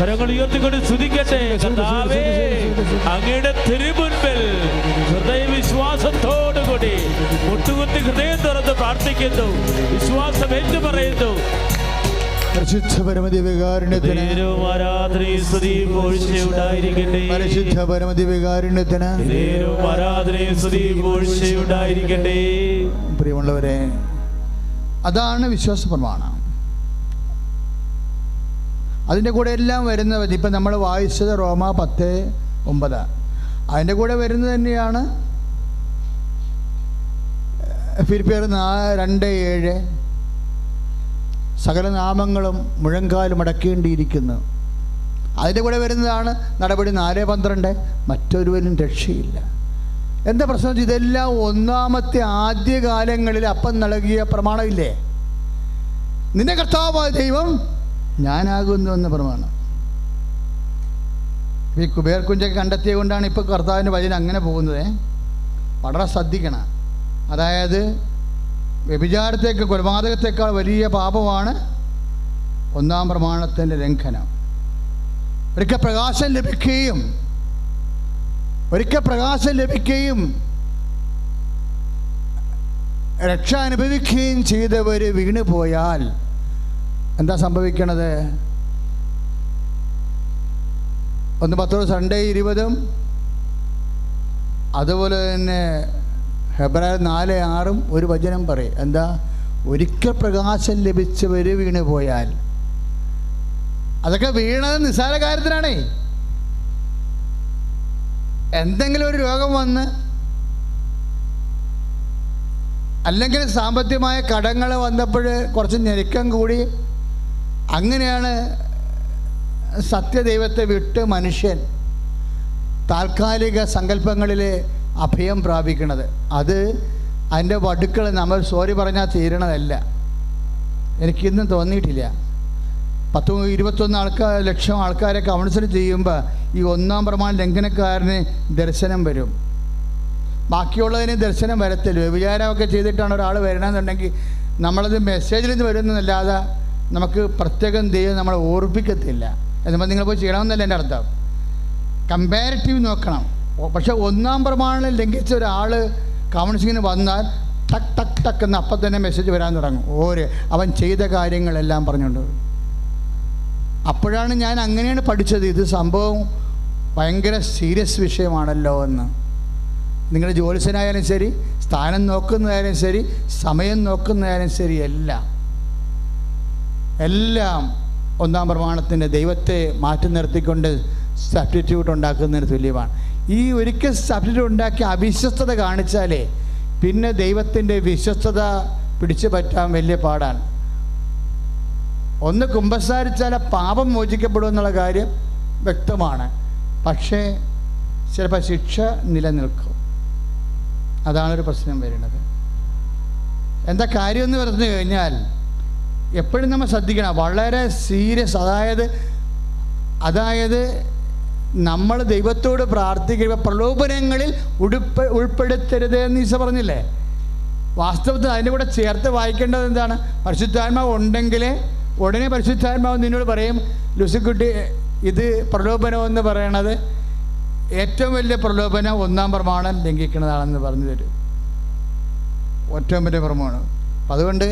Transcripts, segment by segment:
കരങ്ങൾ ഉയർത്തിക്കൊണ്ട് സ്തുതിക്കട്ടെ. കർത്താവേ, അങ്ങയുടെ തിരുമുൻപിൽ ഹൃദയവിശ്വാസത്തോടുകൂടി മുട്ടുകുത്തി ഹൃദയം തുറന്ന് പ്രാർത്ഥിക്കുന്നു, വിശ്വാസം ഏറ്റു പറയുന്നു. പരിശുദ്ധ പരമദിവ്യകാരുണ്യത്തിന് ആരാധനയും സ്തുതിയും പുകഴ്ചയും ഉണ്ടായിരിക്കട്ടെ. പരിശുദ്ധ പരമദിവ്യകാരുണ്യത്തിന് ആരാധനയും സ്തുതിയും പുകഴ്ചയും ഉണ്ടായിരിക്കട്ടെ. പ്രിയമുള്ളവരെ, അതാണ് വിശ്വാസ പ്രമാണം. അതിൻ്റെ കൂടെ എല്ലാം വരുന്നത് ഇപ്പം നമ്മൾ വായിച്ചത് റോമ 10:9. അതിൻ്റെ കൂടെ വരുന്നത് തന്നെയാണ് ഫിലിപ്പിയർ 2:7. സകല നാമങ്ങളും മുഴങ്കാലും അടക്കേണ്ടിയിരിക്കുന്നു. അതിൻ്റെ കൂടെ വരുന്നതാണ് നടപടി 4:12. മറ്റൊരുവനും രക്ഷയില്ല. എന്താ പ്രശ്നം? ഇതെല്ലാം ഒന്നാമത്തെ ആദ്യകാലങ്ങളിൽ അപ്പം നൽകിയ പ്രമാണമില്ലേ? നിന്റെ കർത്താവായ ദൈവം ഞാനാകുന്നു എന്ന പ്രമാണം. ഈ കുബേർ കുഞ്ചൊക്കെ കണ്ടെത്തിയത് കൊണ്ടാണ് ഇപ്പോൾ കർത്താവിൻ്റെ വചനം അങ്ങനെ പോകുന്നത്. വളരെ ശ്രദ്ധിക്കണം. അതായത് വ്യഭിചാരത്തേക്കാൾ, കൊലപാതകത്തേക്കാൾ വലിയ പാപമാണ് ഒന്നാം പ്രമാണത്തിൻ്റെ ലംഘനം. ഒരിക്കൽ പ്രകാശം ലഭിക്കുകയും രക്ഷ അനുഭവിക്കുകയും ചെയ്തവർ വീണു പോയാൽ എന്താ സംഭവിക്കണത്? 1 പത്രോസ് 2:20 അതുപോലെ തന്നെ ഹെബ്രായർ 4:6 ഒരു വചനം പറയും. എന്താ? ഒരിക്കൽ പ്രകാശം ലഭിച്ചവർ വീണു പോയാൽ. അതൊക്കെ വീണത് നിസ്സാര കാര്യത്തിനാണേ. എന്തെങ്കിലും ഒരു രോഗം വന്ന്, അല്ലെങ്കിൽ സാമ്പത്തികമായ കടങ്ങൾ വന്നപ്പോൾ കുറച്ച് ഞെരുക്കം കൂടി, അങ്ങനെയാണ് സത്യദൈവത്തെ വിട്ട് മനുഷ്യൻ താൽക്കാലിക സങ്കല്പങ്ങളിൽ അഭയം പ്രാപിക്കുന്നത്. അത് അതിൻ്റെ വടുക്കൾ നമ്മൾ സോറി പറഞ്ഞാൽ തീരണതല്ല. എനിക്കിന്നും തോന്നിയിട്ടില്ല. 10-21 ലക്ഷം ആൾക്കാരെ കൗൺസിൽ ചെയ്യുമ്പോൾ ഈ ഒന്നാം പ്രമാണ ലംഘനക്കാരന് ദർശനം വരും, ബാക്കിയുള്ളതിന് ദർശനം വരത്തില്ല. വ്യഭിചാരമൊക്കെ ചെയ്തിട്ടാണ് ഒരാൾ വരണമെന്നുണ്ടെങ്കിൽ നമ്മളത് മെസ്സേജിൽ നിന്ന് വരുന്നതല്ലാതെ നമുക്ക് പ്രത്യേകം ദൈവം നമ്മളെ ഓർപ്പിക്കത്തില്ല. എന്നുമ്പോൾ നിങ്ങൾ പോയി ചെയ്യണമെന്നല്ല എൻ്റെ അർത്ഥം. കമ്പാരിറ്റീവ് നോക്കണം. പക്ഷെ ഒന്നാം പ്രമാണം ലംഘിച്ച ഒരാൾ കൗൺസിലിങ്ങിന് വന്നാൽ ടക്ക് ടക്ക് ടക്ക് എന്ന് അപ്പം തന്നെ മെസ്സേജ് വരാൻ തുടങ്ങും. അവൻ ചെയ്ത കാര്യങ്ങളെല്ലാം പറഞ്ഞുകൊണ്ട്. അപ്പോഴാണ് ഞാൻ അങ്ങനെയാണ് പഠിച്ചത്, ഇത് സംഭവം ഭയങ്കര സീരിയസ് വിഷയമാണല്ലോ എന്ന്. നിങ്ങളുടെ ജ്യോത്സ്യനായാലും ശരി, സ്ഥാനം നോക്കുന്നതായാലും ശരി, സമയം നോക്കുന്നതായാലും ശരി, എല്ലാം ഒന്നാം പ്രമാണത്തിൻ്റെ ദൈവത്തെ മാറ്റി നിർത്തിക്കൊണ്ട് സബ്സ്റ്റിറ്റ്യൂട്ട് ഉണ്ടാക്കുന്നതിന് തുല്യമാണ്. ഈ ഒരിക്കൽ സബ്സ്റ്റിറ്റ്യൂട്ട് ഉണ്ടാക്കി അവിശ്വസ്തത കാണിച്ചാലേ പിന്നെ ദൈവത്തിൻ്റെ വിശ്വസ്തത പിടിച്ചു പറ്റാൻ വലിയ പാടാണ്. ഒന്ന് കുമ്പസാരിച്ചാൽ പാപം മോചിക്കപ്പെടുമെന്നുള്ള കാര്യം വ്യക്തമാണ്. പക്ഷേ ചിലപ്പോൾ ശിക്ഷ നിലനിൽക്കും. അതാണൊരു പ്രശ്നം വരുന്നത്. എന്താ കാര്യമെന്ന് പറഞ്ഞു കഴിഞ്ഞാൽ എപ്പോഴും നമ്മൾ ശ്രദ്ധിക്കണം, വളരെ സീരിയസ്. അതായത് നമ്മൾ ദൈവത്തോട് പ്രാർത്ഥിക്കുമ്പോൾ പ്രലോഭനങ്ങളിൽ ഉൾപ്പെടുത്തരുത് എന്ന് ഈശോ പറഞ്ഞില്ലേ? വാസ്തവത്തിൽ അതിൻ്റെ കൂടെ ചേർത്ത് വായിക്കേണ്ടത് എന്താണ്? പരിശുദ്ധാത്മാവ് ഉണ്ടെങ്കിൽ ഉടനെ പരിശുദ്ധാത്മാവ് നിന്നോട് പറയും, ലൂസിക്കുട്ടി, ഇത് പ്രലോഭനമെന്ന് പറയണത് ഏറ്റവും വലിയ പ്രലോഭനം ഒന്നാം പ്രമാണം ലംഘിക്കുന്നതാണെന്ന് പറഞ്ഞു തരും. ഏറ്റവും വലിയ പ്രമാണം. അതുകൊണ്ട്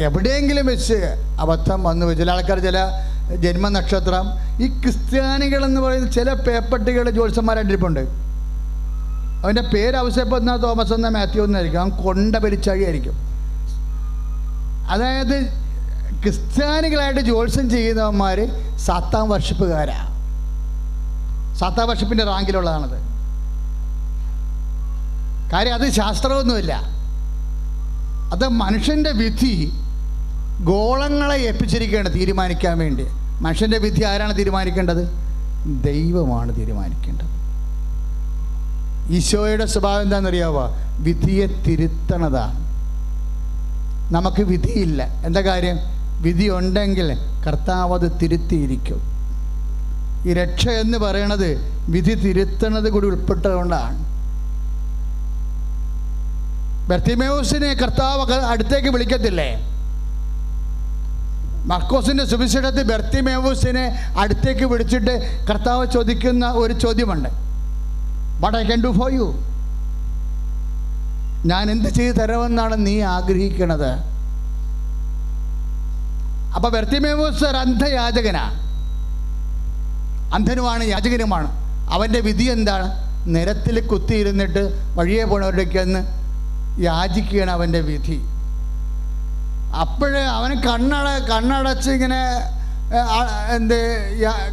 എവിടെയെങ്കിലും വെച്ച് അബദ്ധം വന്നു, ചില ആൾക്കാർ ചില ജന്മനക്ഷത്രം, ഈ ക്രിസ്ത്യാനികളെന്ന് പറയുന്ന ചില പേപ്പട്ടികളുടെ ജ്യോത്സ്യന്മാരായിട്ടിരിപ്പുണ്ട്. അവൻ്റെ പേര് ഔസേപ്പ് തോമസ് എന്ന മാത്യു എന്നായിരിക്കും. അവൻ കൊണ്ട പരിച്ചാഴിയായിരിക്കും. അതായത് ക്രിസ്ത്യാനികളായിട്ട് ജ്യോത്സ്യം ചെയ്യുന്നവന്മാർ സാത്താൻ വർഷിപ്പുകാരാണ്. സാത്താൻ വർഷിപ്പിൻ്റെ റാങ്കിലുള്ളതാണത്. കാര്യം അത് ശാസ്ത്രമൊന്നുമില്ല. അത് മനുഷ്യൻ്റെ വിധി ഗോളങ്ങളെ ഏൽപ്പിച്ചിരിക്കുകയാണ് തീരുമാനിക്കാൻ വേണ്ടി. മനുഷ്യൻ്റെ വിധി ആരാണ് തീരുമാനിക്കേണ്ടത്? ദൈവമാണ് തീരുമാനിക്കേണ്ടത്. ഈശോയുടെ സ്വഭാവം എന്താണെന്നറിയാവോ? വിധിയെ തിരുത്തണതാണ്. നമുക്ക് വിധിയില്ല. എന്താ കാര്യം? വിധി ഉണ്ടെങ്കിൽ കർത്താവ് അത് തിരുത്തിയിരിക്കും. ഈ രക്ഷ എന്ന് പറയണത് വിധി തിരുത്തണത് കൂടി ഉൾപ്പെട്ടതുകൊണ്ടാണ്. ബർത്തിമേവുസിനെ കർത്താവ് അടുത്തേക്ക് വിളിക്കത്തില്ലേ? മർക്കോസിൻ്റെ സുവിശേഷത്തിൽ ബർത്തിമേവൂസിനെ അടുത്തേക്ക് വിളിച്ചിട്ട് കർത്താവ് ചോദിക്കുന്ന ഒരു ചോദ്യമുണ്ട്, what I can do for you? ഞാൻ എന്ത് ചെയ്തു തരാമെന്നാണ് നീ ആഗ്രഹിക്കുന്നത്? അപ്പോൾ ബർത്തിമേവൂസ് ഒരു അന്ധയാചകനാണ്, അന്ധനുമാണ്, യാചകനുമാണ്. അവൻ്റെ വിധി എന്താണ്? നിരത്തിൽ കുത്തിയിരുന്നിട്ട് വഴിയെ പോണവരുടെയൊക്കെ യാചിക്കുകയാണ് അവൻ്റെ വിധി. അപ്പോഴ് അവൻ കണ്ണടച്ച് ഇങ്ങനെ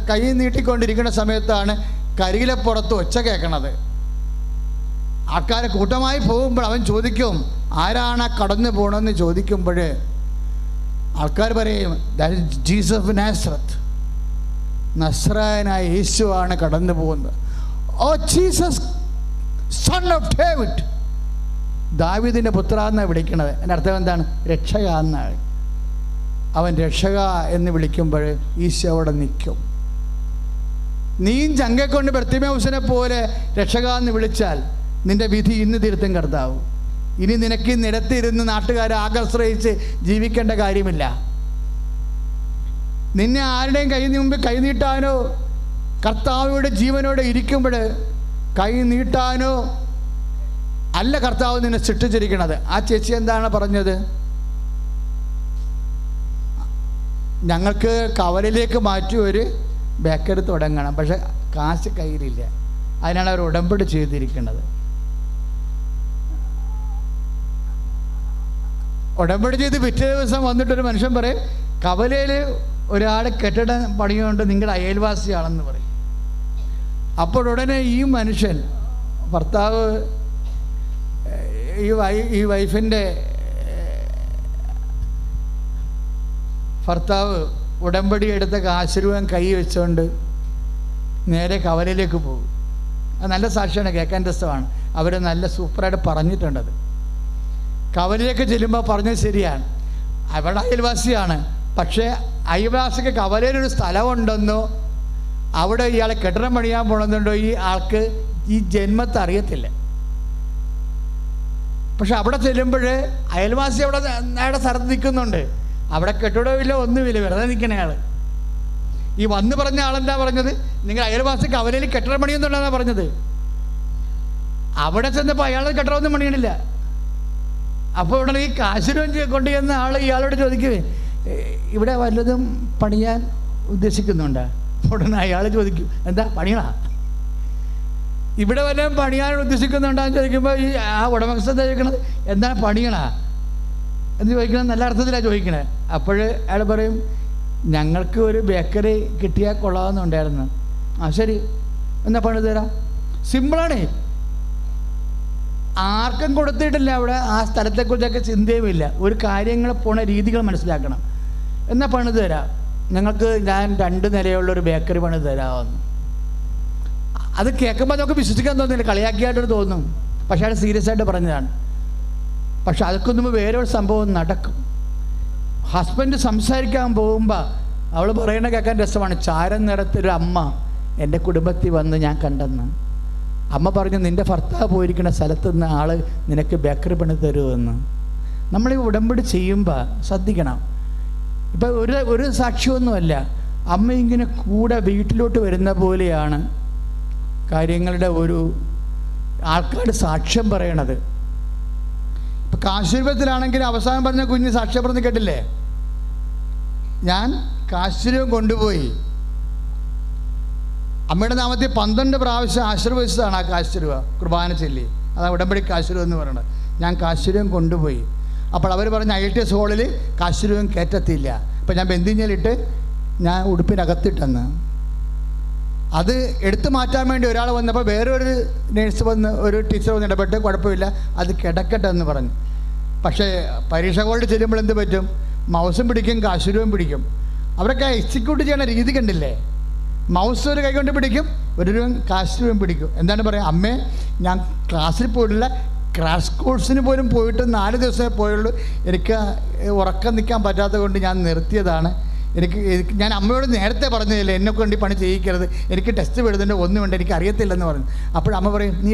കൈ നീട്ടിക്കൊണ്ടിരിക്കുന്ന സമയത്താണ് കരികിലപ്പുറത്ത് ഒച്ച കേൾക്കണത്. ആൾക്കാർ കൂട്ടമായി പോകുമ്പോൾ അവൻ ചോദിക്കും, ആരാണ് കടന്നു പോകണമെന്ന് ചോദിക്കുമ്പോൾ ആൾക്കാർ പറയും, that is Jesus of Nazareth, നസ്രായനായ യേശുവാണ് കടന്നു പോകുന്നത്. Oh Jesus son of David, ദാവീദിൻ്റെ പുത്ര എന്നാണ് വിളിക്കണത്. എൻ്റെ അർത്ഥം എന്താണ്? രക്ഷക എന്നാണ്. അവൻ രക്ഷക എന്ന് വിളിക്കുമ്പോൾ ഈശോ അവിടെ നിൽക്കും. നീയും ചങ്കക്കൊണ്ട് ബർത്തിമേവൂസിനെ പോലെ രക്ഷക എന്ന് വിളിച്ചാൽ നിൻ്റെ വിധി ഇന്ന് തിരുത്തും കർത്താവ്. ഇനി നിനക്ക് നിരത്തിരുന്ന് നാട്ടുകാരെ ആകർശ്രയിച്ച് ജീവിക്കേണ്ട കാര്യമില്ല. നിന്നെ ആരുടെയും മുമ്പ് കൈ നീട്ടാനോ, കർത്താവിയുടെ ജീവനോടെ ഇരിക്കുമ്പോൾ കൈ നീട്ടാനോ അല്ല കർത്താവ് നിന്നെ സൃഷ്ടിച്ചിരിക്കണത്. ആ ചേച്ചി എന്താണ് പറഞ്ഞത്? ഞങ്ങൾക്ക് കവലയിലേക്ക് മാറ്റി ഒരു ബേക്കറി തുടങ്ങണം, പക്ഷെ കാശ് കയ്യിലില്ല. അതിനാണ് അവർ ഉടമ്പടി ചെയ്തിരിക്കുന്നത്. ഉടമ്പടി ചെയ്ത് പിറ്റേ ദിവസം വന്നിട്ടൊരു മനുഷ്യൻ പറയും, കവലയിൽ ഒരാൾ കെട്ടിടം പണിയുകൊണ്ട് നിങ്ങളുടെ അയൽവാസിയാണെന്ന് പറയും. അപ്പോൾ ഉടനെ ഈ മനുഷ്യൻ, ഭർത്താവ്, ഈ വൈഫിൻ്റെ ഭർത്താവ് ഉടമ്പടി എടുത്ത കാശ് രൂപം കൈ വെച്ചുകൊണ്ട് നേരെ കവലയിലേക്ക് പോകും. അത് നല്ല സാക്ഷിയാണ്, കേൾക്കാൻ രസമാണ്. അവർ നല്ല സൂപ്പറായിട്ട് പറഞ്ഞിട്ടുണ്ടത്. കവലയിലേക്ക് ചെല്ലുമ്പോൾ പറഞ്ഞത് ശരിയാണ്, അവിടെ അയൽവാസിയാണ്. പക്ഷേ അയൽവാസിക്ക് കവലയിലൊരു സ്ഥലമുണ്ടെന്നോ അവിടെ ഇയാളെ കെട്ടിടം പണിയാൻ പോകണമെന്നുണ്ടോ ഈ ആൾക്ക് ഈ ജന്മത്തെ അറിയത്തില്ല. പക്ഷെ അവിടെ ചെല്ലുമ്പോൾ അയൽവാസി അവിടെ സ്ഥലത്ത് നിൽക്കുന്നുണ്ട്. അവിടെ കെട്ടിടമില്ല, ഒന്നുമില്ല, വെറുതെ നിൽക്കണ ആൾ. ഈ വന്ന് പറഞ്ഞ ആളെന്താ പറഞ്ഞത്? നിങ്ങൾ അയൽവാസി കവലയിൽ കെട്ടിടം പണിയുന്നുണ്ടെന്നാണ് പറഞ്ഞത്. അവിടെ ചെന്നപ്പോൾ അയാൾ കെട്ടിടമൊന്നും പണിയണില്ല. അപ്പോൾ ഉടനെ ഈ കാശുരം കൊണ്ട് ചെന്ന ആൾ ഇയാളോട് ചോദിക്കുവേ, ഇവിടെ വല്ലതും പണിയാൻ ഉദ്ദേശിക്കുന്നുണ്ടോ? ഉടനെ അയാൾ ചോദിക്കും, എന്താ പണിയണ? ഇവിടെ വല്ലതും പണിയാൻ ഉദ്ദേശിക്കുന്നുണ്ടാന്ന് ചോദിക്കുമ്പോൾ ഈ ആ ഉടമസ്ഥൻ ചോദിക്കണത്, എന്താണ് പണിയണ എന്ന് ചോദിക്കണത് നല്ല അർത്ഥത്തിലാണ് ചോദിക്കണേ. അപ്പോൾ അയാൾ പറയും, ഞങ്ങൾക്ക് ഒരു ബേക്കറി കിട്ടിയാൽ കൊള്ളാമെന്നുണ്ടായിരുന്നു. ആ ശരി, എന്നാ പണി തരാം. സിമ്പിളാണേ, ആർക്കും കൊടുത്തിട്ടില്ല. അവിടെ ആ സ്ഥലത്തെക്കുറിച്ചൊക്കെ ചിന്തയുമില്ല. ഒരു കാര്യങ്ങൾ പോണ രീതികൾ മനസ്സിലാക്കണം. എന്നാൽ പണി തരാം, ഞങ്ങൾക്ക് ഞാൻ 2 നിലയുള്ളൊരു ബേക്കറി പണി തരാമെന്ന്. അത് കേൾക്കുമ്പോൾ നമുക്ക് വിശ്വസിക്കാൻ തോന്നുന്നില്ല, കളിയാക്കിയായിട്ട് തോന്നും. പക്ഷേ അയാൾ സീരിയസ് ആയിട്ട് പറഞ്ഞതാണ്. പക്ഷെ അതൊക്കെ മുമ്പ് വേറൊരു സംഭവം നടക്കും. ഹസ്ബൻഡ് സംസാരിക്കാൻ പോകുമ്പോൾ അവൾ പറയണ കേൾക്കാൻ രസമാണ്. ചാരം നിറത്തൊരു അമ്മ എൻ്റെ കുടുംബത്തിൽ വന്ന് ഞാൻ കണ്ടെന്ന്. അമ്മ പറഞ്ഞു, നിൻ്റെ ഭർത്താവ് പോയിരിക്കുന്ന സ്ഥലത്ത് നിന്ന് ആൾ നിനക്ക് ബേക്കറി പണി തരുമെന്ന്. നമ്മൾ ഈ ഉടമ്പടി ചെയ്യുമ്പോൾ ശ്രദ്ധിക്കണം. ഇപ്പം ഒരു സാക്ഷ്യമൊന്നുമല്ല, അമ്മ ഇങ്ങനെ കൂടെ വീട്ടിലോട്ട് വരുന്ന പോലെയാണ് കാര്യങ്ങളുടെ ഒരു ആൾക്കാർ സാക്ഷ്യം പറയണത്. ഇപ്പം കാശുരൂപത്തിലാണെങ്കിൽ അവസാനം പറഞ്ഞ കുഞ്ഞ് സാക്ഷ്യം പറഞ്ഞ് കേട്ടില്ലേ? ഞാൻ കാശുരൂപം കൊണ്ടുപോയി അമ്മയുടെ നാമത്തിൽ 12 പ്രാവശ്യം ആശീർവദിച്ചതാണ് ആ കാശുരൂപ കുർബാന ചൊല്ലി. അതാണ് ഉടമ്പടി കാശുരൂപം എന്ന് പറയുന്നത്. ഞാൻ കാശുരൂപം കൊണ്ടുപോയി. അപ്പോൾ അവർ പറഞ്ഞ ITS ഹോളിൽ കാശുരൂപം കയറ്റത്തില്ല. അപ്പോൾ ഞാൻ ബന്ധിഞ്ഞലിട്ട് ഞാൻ ഉടുപ്പിനകത്തിട്ടെന്ന്. അത് എടുത്തു മാറ്റാൻ വേണ്ടി ഒരാൾ വന്നപ്പോൾ വേറൊരു നേഴ്സ് വന്ന്, ഒരു ടീച്ചർ വന്ന് ഇടപെട്ട്, കുഴപ്പമില്ല അത് കിടക്കട്ടെ എന്ന് പറഞ്ഞു. പക്ഷേ പരീക്ഷ ഹോളിൽ ചെല്ലുമ്പോൾ എന്ത് പറ്റും? മൗസും പിടിക്കും, കാശുരൂപം പിടിക്കും. അവരൊക്കെ എക്സിക്യൂട്ട് ചെയ്യുന്ന രീതി കണ്ടില്ലേ? മൗസ് ഒരു കൈ കൊണ്ട് പിടിക്കും, ഒരു കാശുരൂപം പിടിക്കും. എന്താണ് പറയുക? അമ്മേ, ഞാൻ ക്ലാസ്സിൽ പോയിട്ടില്ല, ക്രാഷ് കോഴ്സിന് പോലും പോയിട്ട് 4 ദിവസമേ പോയുള്ളൂ. എനിക്ക് ഉറക്കം നിൽക്കാൻ പറ്റാത്തത് കൊണ്ട് ഞാൻ നിർത്തിയതാണ്. ഞാൻ അമ്മയോട് നേരത്തെ പറഞ്ഞതില്ല, എന്നെ കൊണ്ട് ഈ പണി ചെയ്യിക്കരുത്, എനിക്ക് ടെസ്റ്റ് എഴുതേണ്ട ഒന്നും വേണ്ട, എനിക്ക് അറിയത്തില്ലെന്ന് പറഞ്ഞു. അപ്പോൾ അമ്മ പറയും, നീ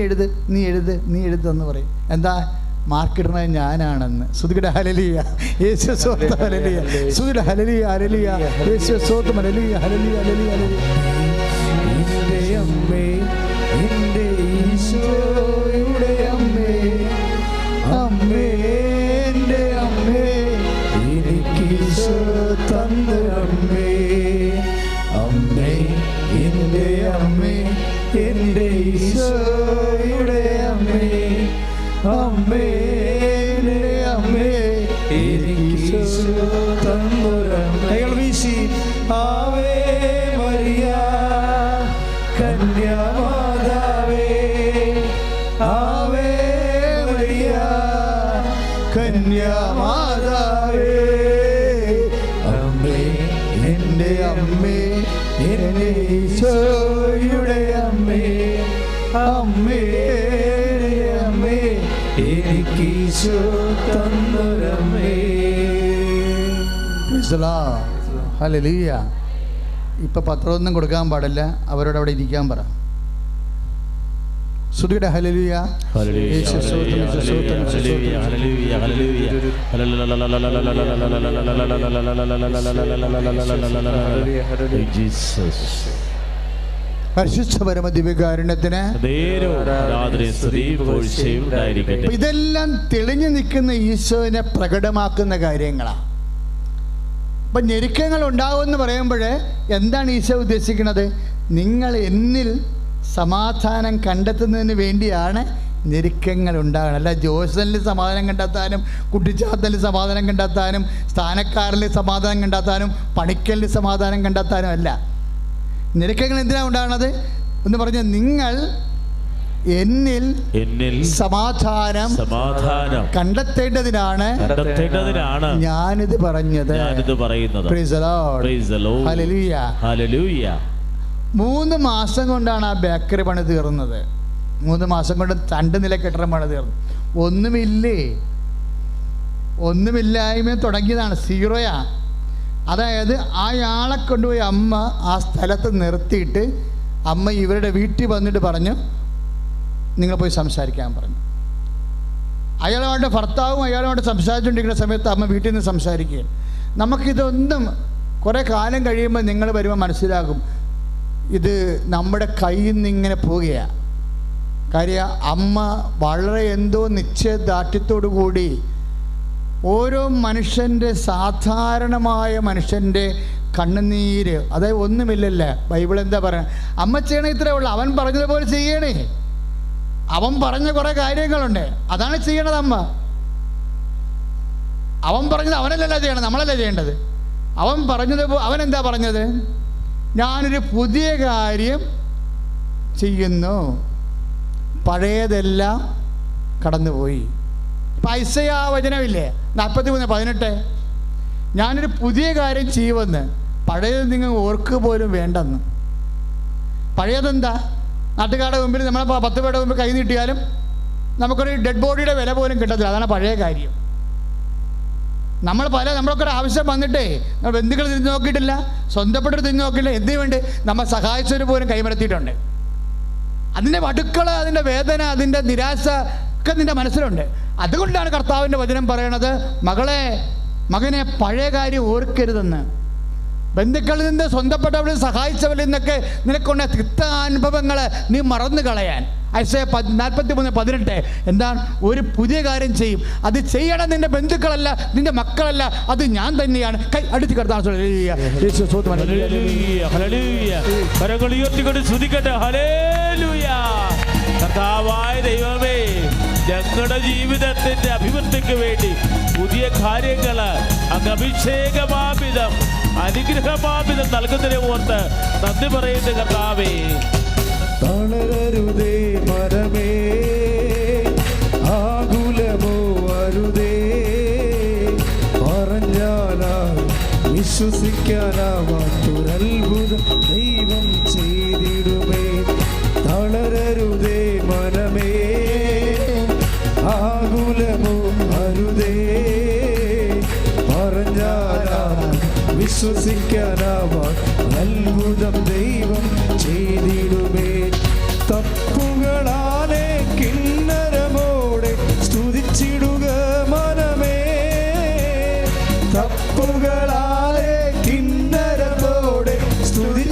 എഴുത് എന്ന് പറയും. എന്താ മാർക്കിടുന്നത് ഞാനാണെന്ന്. സ്തുതിക്കട്ടെ ഹല്ലേലൂയ. യേശു സ്തോത്രം ഹല്ലേലൂയ. സ്തുതിക്കട്ടെ ഹല്ലേലൂയ ഹല്ലേലൂയ. യേശു സ്തോത്രം ഹല്ലേലൂയ ഹല്ലേലൂയ ഹല്ലേലൂയ ഹല്ലേലൂയ. എൻ്റെ അമ്മേ, എൻ്റെ ഈശോയുടെ അമ്മേ, അമ്മേ എൻ്റെ അമ്മേ, എനിക്ക് ഈശോ തന്ന അമ്മേ, അമ്മേ എൻ്റെ അമ്മേ, എൻ്റെ ഈശോയുടെ അമ്മേ, അമ്മേ എൻ്റെ അമ്മേ, എനിക്ക് ഈശോ തന്നൊരമ്മേ. കൈകൾ വീശി ആവേ മരിയ കന്യാമാതാവേ, ആവേ മരിയ കന്യാമാതാവേ, അമ്മേ എൻ്റെ അമ്മേ, എൻ്റെ ഈശോയുടെ അമ്മേ, അമ്മേ അമ്മേ, എനിക്ക് ഈശോ തന്നൊരമ്മേ. ഹല്ലേലൂയ. ഇപ്പം പത്രമൊന്നും കൊടുക്കാൻ പാടില്ല, അവരോട് അവിടെ ഇരിക്കാൻ പറ. സ്തുതിയുടെ ഹല്ലേലൂയ. യേശു സ്തോത്രം, യേശു സ്തോത്രം, യേശു സ്തോത്രം. പരിശുദ്ധ പരമ ദിവ്യകാരുണ്യത്തിന് ഇതെല്ലാം തെളിഞ്ഞു നിൽക്കുന്ന ഈശോനെ പ്രകടമാക്കുന്ന കാര്യങ്ങളാണ്. അപ്പം ഞെരുക്കങ്ങൾ ഉണ്ടാവുമെന്ന് പറയുമ്പോൾ എന്താണ് ഈശോ ഉദ്ദേശിക്കുന്നത്? നിങ്ങൾ എന്നിൽ സമാധാനം കണ്ടെത്തുന്നതിന് വേണ്ടിയാണ് ഞെരുക്കങ്ങൾ ഉണ്ടാകണം. അല്ല ജോസലിൽ സമാധാനം കണ്ടെത്താനും, കുട്ടിച്ചാത്തലിൽ സമാധാനം കണ്ടെത്താനും, സ്ഥാനക്കാരിൽ സമാധാനം കണ്ടെത്താനും, പണിക്കലിൽ സമാധാനം കണ്ടെത്താനും അല്ല. ഞെരുക്കങ്ങൾ എന്തിനാണ് ഉണ്ടാകുന്നത് എന്ന് പറഞ്ഞാൽ നിങ്ങൾ എന്നിൽ സമാധാനം കണ്ടെത്തേണ്ടതിനാണ് ഞാനിത് പറഞ്ഞത്. Praise the Lord. ഹല്ലേലൂയ. 3 മാസം കൊണ്ടാണ് ആ ബേക്കറി പണി തീർന്നത്. 3 മാസം കൊണ്ട് 2 നില കെട്ടിടം പണി തീർന്നു. ഒന്നുമില്ലായ്മ തുടങ്ങിയതാണ്, സീറോയാ. അതായത് അയാളെ കൊണ്ടുപോയി അമ്മ ആ സ്ഥലത്ത് നിർത്തിയിട്ട് അമ്മ ഇവരുടെ വീട്ടിൽ വന്നിട്ട് പറഞ്ഞു, നിങ്ങൾ പോയി സംസാരിക്കാൻ പറഞ്ഞു. അയാളുമായിട്ട് ഭർത്താവും അയാളുമായിട്ട് സംസാരിച്ചുകൊണ്ടിരിക്കുന്ന സമയത്ത് അമ്മ വീട്ടിൽ നിന്ന് സംസാരിക്കുകയാണ്. നമുക്കിതൊന്നും കുറേ കാലം കഴിയുമ്പോൾ നിങ്ങൾ വരുമ്പോൾ മനസ്സിലാകും, ഇത് നമ്മുടെ കയ്യിൽ നിന്ന് ഇങ്ങനെ പോവുകയാണ്. കാര്യം അമ്മ വളരെ എന്തോ നിശ്ചയദാർഢ്യത്തോടു കൂടി ഓരോ മനുഷ്യൻ്റെ, സാധാരണമായ മനുഷ്യൻ്റെ കണ്ണുനീര്, അതായത് ഒന്നുമില്ലല്ലേ. ബൈബിൾ എന്താ പറയുക? അമ്മ ചെയ്യണേ ഇത്രേ ഉള്ളൂ, അവൻ പറഞ്ഞതുപോലെ ചെയ്യണേ. അവൻ പറഞ്ഞ കുറേ കാര്യങ്ങളുണ്ട്, അതാണ് ചെയ്യണത് അമ്മ. അവൻ പറഞ്ഞത് അവനല്ലല്ല ചെയ്യണം, നമ്മളല്ല ചെയ്യേണ്ടത്. അവൻ പറഞ്ഞത്, അവനെന്താ പറഞ്ഞത്? ഞാനൊരു പുതിയ കാര്യം ചെയ്യുന്നു, പഴയതെല്ലാം കടന്നുപോയി. ഐസയ്യാ വചനമില്ലേ 43:18, ഞാനൊരു പുതിയ കാര്യം ചെയ്യുമെന്ന്, പഴയത് നിങ്ങൾ ഓർക്ക് പോലും വേണ്ടെന്ന്. പഴയതെന്താ? നാട്ടുകാരുടെ മുമ്പിൽ നമ്മളെ 10 പേരുടെ മുമ്പിൽ കൈ നീട്ടിയാലും നമുക്കൊരു ഡെഡ് ബോഡിയുടെ വില പോലും കിട്ടത്തില്ല. അതാണ് പഴയ കാര്യം. നമ്മളൊക്കെ ഒരു ആവശ്യം വന്നിട്ടേ നമ്മൾ ബന്ധുക്കൾ തിരിഞ്ഞു നോക്കിയിട്ടില്ല, സ്വന്തപ്പെട്ടവർ തിരിഞ്ഞു നോക്കിയില്ല. എന്തിനു വേണ്ടി? നമ്മൾ സഹായിച്ചവർ പോലും കൈമലർത്തിയിട്ടുണ്ട്. അതിൻ്റെ വടുക്കൾ, അതിൻ്റെ വേദന, അതിൻ്റെ നിരാശ ഒക്കെ നിൻ്റെ മനസ്സിലുണ്ട്. അതുകൊണ്ടാണ് കർത്താവിൻ്റെ വചനം പറയണത്, മകനെ പഴയ കാര്യം ഓർക്കരുതെന്ന്. ബന്ധുക്കളിൽ നിന്ന്, സ്വന്തപ്പെട്ടവരിൽ, സഹായിച്ചവരിൽ നിന്നൊക്കെ നിനക്കൊണ്ട തിക്താനുഭവങ്ങൾ നീ മറന്നു കളയാൻ. ഐസയ്യാ 43:18 എന്താണ്? ഒരു പുതിയ കാര്യം ചെയ്യും. അത് ചെയ്യണം നിന്റെ ബന്ധുക്കളല്ല, നിന്റെ മക്കളല്ല, അത് ഞാൻ തന്നെയാണ്. കൈ അടുത്ത് കർത്താവ് കർത്താവായ ദൈവമേ, ഞങ്ങളുടെ ജീവിതത്തിന്റെ അഭിവൃദ്ധിക്ക് വേണ്ടി പുതിയ കാര്യങ്ങൾ അങ്ങ് അഭിഷേകമാപിതം, അനുഗ്രഹമാപിതം നൽകുന്നതിനെ ഓർത്ത് നന്ദി പറയുന്ന കർത്താവേ. തളരരുതേ മരമേ, ആകുലമോ അരുതേ, പറഞ്ഞാലാ വിശ്വസിക്കാനാവാത്തൊരത്ഭുതം ദൈവം ചെയ്തിടുമേ. തളരരുതേ മനമേ, ആകുലമോ അരുതേ, പറഞ്ഞാലാ വിശ്വസിക്കാനാവാത്തൊരത്ഭുതം ദൈവം ചെയ്തിടുമേ. തപ്പുകളാലെ കിന്നരമോടെ സ്തുതിച്ചിടും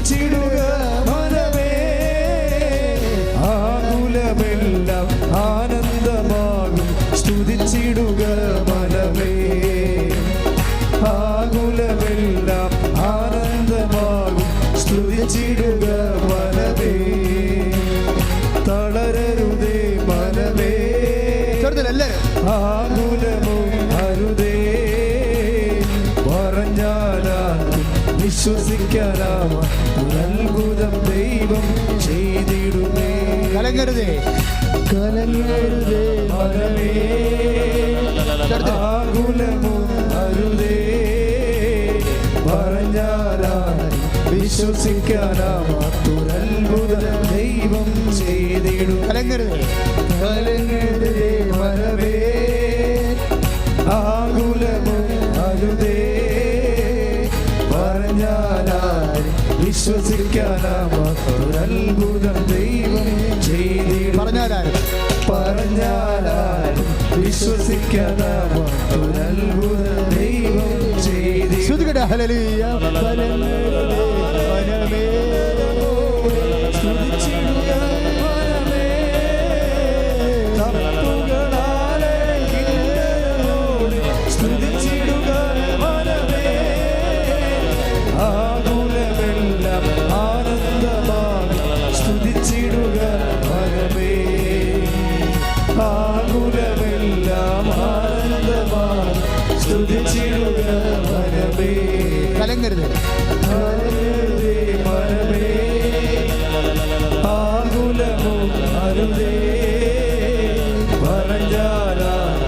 സ്തുതിച്ചിടുക മനമേ, ആകുലമെല്ലാം ആനന്ദമാകും. സ്തുതിച്ചിടുക മനമേ, ആകുലമെല്ലാം ആനന്ദമാകും. സ്തുതിച്ചിടുക മനമേ, തളരരുതേ മനമേ, ആകുലവും അരുതേ. പറഞ്ഞാലും വിശ്വസിക്കാനാവാ അത്ഭുതം ദൈവം ചെയ്തിടുമേ. കലങ്ങരുതേ കലങ്ങരുതേ മനമേ, ആകുലവും അരുതേ. പറഞ്ഞാലും വിശ്വസിക്കാനാവാത്തൊരത്ഭുതം ദൈവം ചെയ്തിടും. കലങ്ങരുതേ കലങ്ങരുതേ മനമേ, ആകുലവും അരുതേ. പറഞ്ഞാലും വിശ്വസിക്കാനാവാത്തൊരത്ഭുതം ദൈവം ചെയ്തിടും. പറഞ്ഞാലും വിശ്വസിക്കാനാവാത്തൊരത്ഭുതം ദൈവം ചെയ്തിടും. ശ്രുതികട ഹല്ലേലൂയ. കലങ്ങരുതേ മനമേ, സ്തുതിച്ചിടുക മനമേ, തപ്പുകളാലെ കിന്നരമോടെ സ്തുതിച്ചിടുക മനമേ, ആകുലമെല്ലാം ആനന്ദമാകും. സ്തുതിച്ചിടുക മനമേ, ആകുലമെല്ലാം ആനന്ദമാകും. സ്തുതിച്ചിടുക മനമേ, കലങ്ങരുതേ കലങ്ങരുതേ മനമേ, ആകുലവും അരുതേ. പറഞ്ഞാലും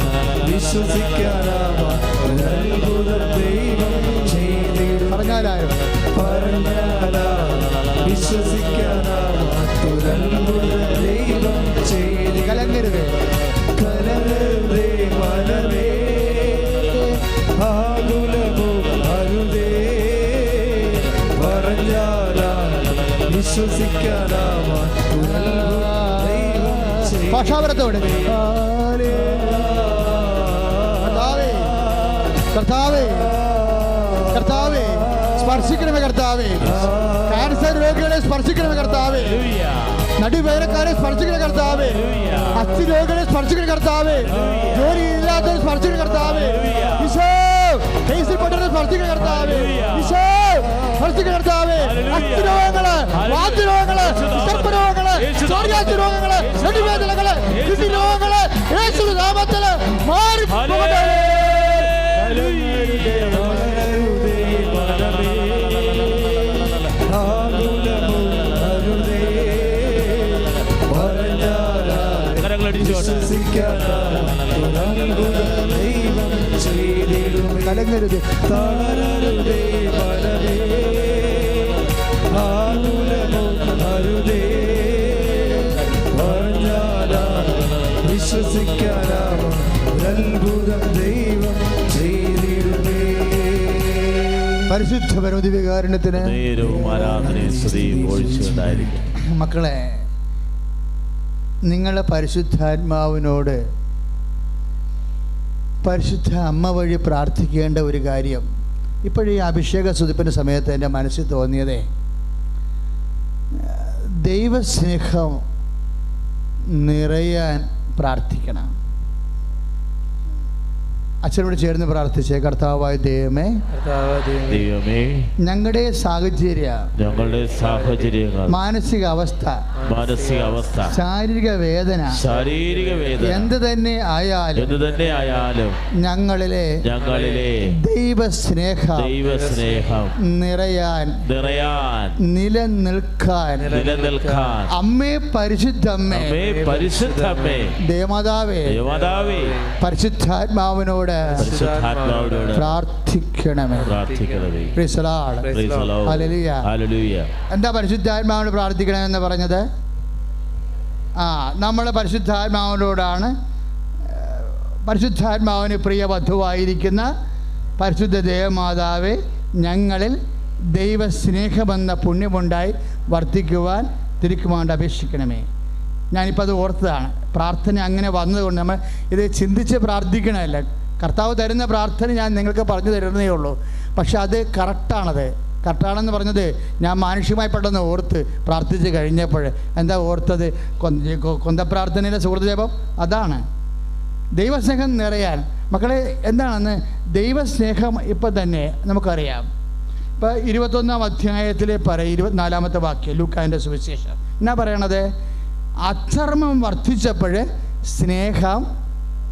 വിശ്വസിക്കാനാവാത്തൊരത്ഭുതം ദൈവം ചെയ്തിടും. പറഞ്ഞാലും വിശ്വസിക്കാനാവാത്തൊരത്ഭുതം ദൈവം ചെയ്തിടും. കലങ്ങരുതേ കലങ്ങരുതേ മനമേ, ആകുലവും അരുതേ. പറഞ്ഞാലും വിശ്വസിക്കാനാവാത്തൊരത്ഭുതം ദൈവം ചെയ്തിടും. ഭാഷാപരത്തോടെ കർത്താവേ കർത്താവേ കർത്താവേ സ്പർശിക്കണമേ കർത്താവേ, ക്യാൻസർ രോഗികളെ സ്പർശിക്കണമേ കർത്താവേ, നടുവേദനക്കാരെ സ്പർശിക്കണ കർത്താവേ, അസ്ഥി രോഗികളെ സ്പർശിക്കണ കർത്താവേ, ജോലി ഇല്ലാത്തവരെ സ്പർശിക്കണ കർത്താവേ, ഈശോ കേസിൽപ്പെട്ടവരെ സ്പർശിക്കണ കർത്താവേ, ഈശോ സ്പർശിക്കണ കർത്താവേ. അസ്ഥി രോഗങ്ങള്, വാന്തി രോഗങ്ങള്, സർപ്പരോഗങ്ങള്, സോറിയാസി രോഗങ്ങള്, നടുവേദനകള്, കിഡ്നി രോഗങ്ങള് യേശുവിന്റെ നാമത്തില് മാറി പോകട്ടെ. കലങ്ങരുതേ മനമേ, ആകുലവും അരുതേ. പറഞ്ഞാലും വിശ്വസിക്കാനാവാത്തൊരത്ഭുതം ദൈവം ചെയ്തിടും. കലങ്ങരുത് തളരരുതേ മനമേ, ആകുലവും അരുതേ. പറഞ്ഞാലും വിശ്വസിക്കാനാവാത്തൊരത്ഭുതം ദൈവം ചെയ്തിടുമേ. പരിശുദ്ധ പരമദിവ്യകാരുണ്യത്തിന് നേരവും ആരാധനയും സ്തുതിയും ഒഴിച്ചുണ്ടായിരിക്കും. മക്കളെ, നിങ്ങളെ പരിശുദ്ധാത്മാവിനോട് പരിശുദ്ധ അമ്മ വഴി പ്രാർത്ഥിക്കേണ്ട ഒരു കാര്യം ഇപ്പോഴീ അഭിഷേക സ്തുതിപ്പിൻ്റെ സമയത്ത് എൻ്റെ മനസ്സിൽ തോന്നിയതേ, ദൈവസ്നേഹം നിറയാൻ പ്രാർത്ഥിക്കണം. അച്ഛനോട് ചേർന്ന് പ്രാർത്ഥിച്ചേ. കർത്താവായ ദൈവമേ, ദൈവമേ, ഞങ്ങളുടെ ഞങ്ങളുടെ സാഹചര്യങ്ങൾ, മാനസിക അവസ്ഥ, ശാരീരിക വേദന എന്ത് തന്നെ ആയാലും ഞങ്ങളിലെ ദൈവസ്നേഹം നിറയാൻ നിലനിൽക്കാൻ അമ്മേ പരിശുദ്ധമ്മേ ദേവമാതാവേ പരിശുദ്ധാത്മാവിനോട് പ്രാർത്ഥിക്കണമേ. എന്താ പരിശുദ്ധാത്മാവിനോട് പ്രാർത്ഥിക്കണമെന്ന് പറഞ്ഞത്? നമ്മൾ പരിശുദ്ധാത്മാവിനോടാണ്. പരിശുദ്ധാത്മാവിന് പ്രിയ വധുവായിരിക്കുന്ന പരിശുദ്ധ ദേവമാതാവേ, ഞങ്ങളിൽ ദൈവസ്നേഹമെന്ന പുണ്യമുണ്ടായി വർദ്ധിക്കുവാൻ തിരുക്കുമാണ്ട് അപേക്ഷിക്കണമേ. ഞാനിപ്പോൾ അത് ഓർത്തതാണ്. പ്രാർത്ഥന അങ്ങനെ വന്നതുകൊണ്ട് നമ്മൾ ഇത് ചിന്തിച്ച് പ്രാർത്ഥിക്കണമല്ല. കർത്താവ് തരുന്ന പ്രാർത്ഥന ഞാൻ നിങ്ങൾക്ക് പറഞ്ഞു തരുന്നേ ഉള്ളൂ. പക്ഷെ അത് കറക്റ്റാണത്. കർത്താണെന്ന് പറഞ്ഞത് ഞാൻ മാനുഷികമായി പെട്ടെന്ന് ഓർത്ത് പ്രാർത്ഥിച്ച് കഴിഞ്ഞപ്പോൾ എന്താ ഓർത്തത്? കൊന്തപ്രാർത്ഥനയിലെ സുഹൃത്തുജപം അതാണ്. ദൈവസ്നേഹം നിറയാൻ മക്കളെ എന്താണെന്ന് ദൈവസ്നേഹം ഇപ്പം തന്നെ നമുക്കറിയാം. ഇപ്പോൾ 21-ാം അധ്യായത്തിൽ 24-ാമത്തെ വാക്യം ലൂക്കാൻ്റെ സുവിശേഷം എന്നാ പറയണത്? അധർമ്മം വർദ്ധിച്ചപ്പോൾ സ്നേഹം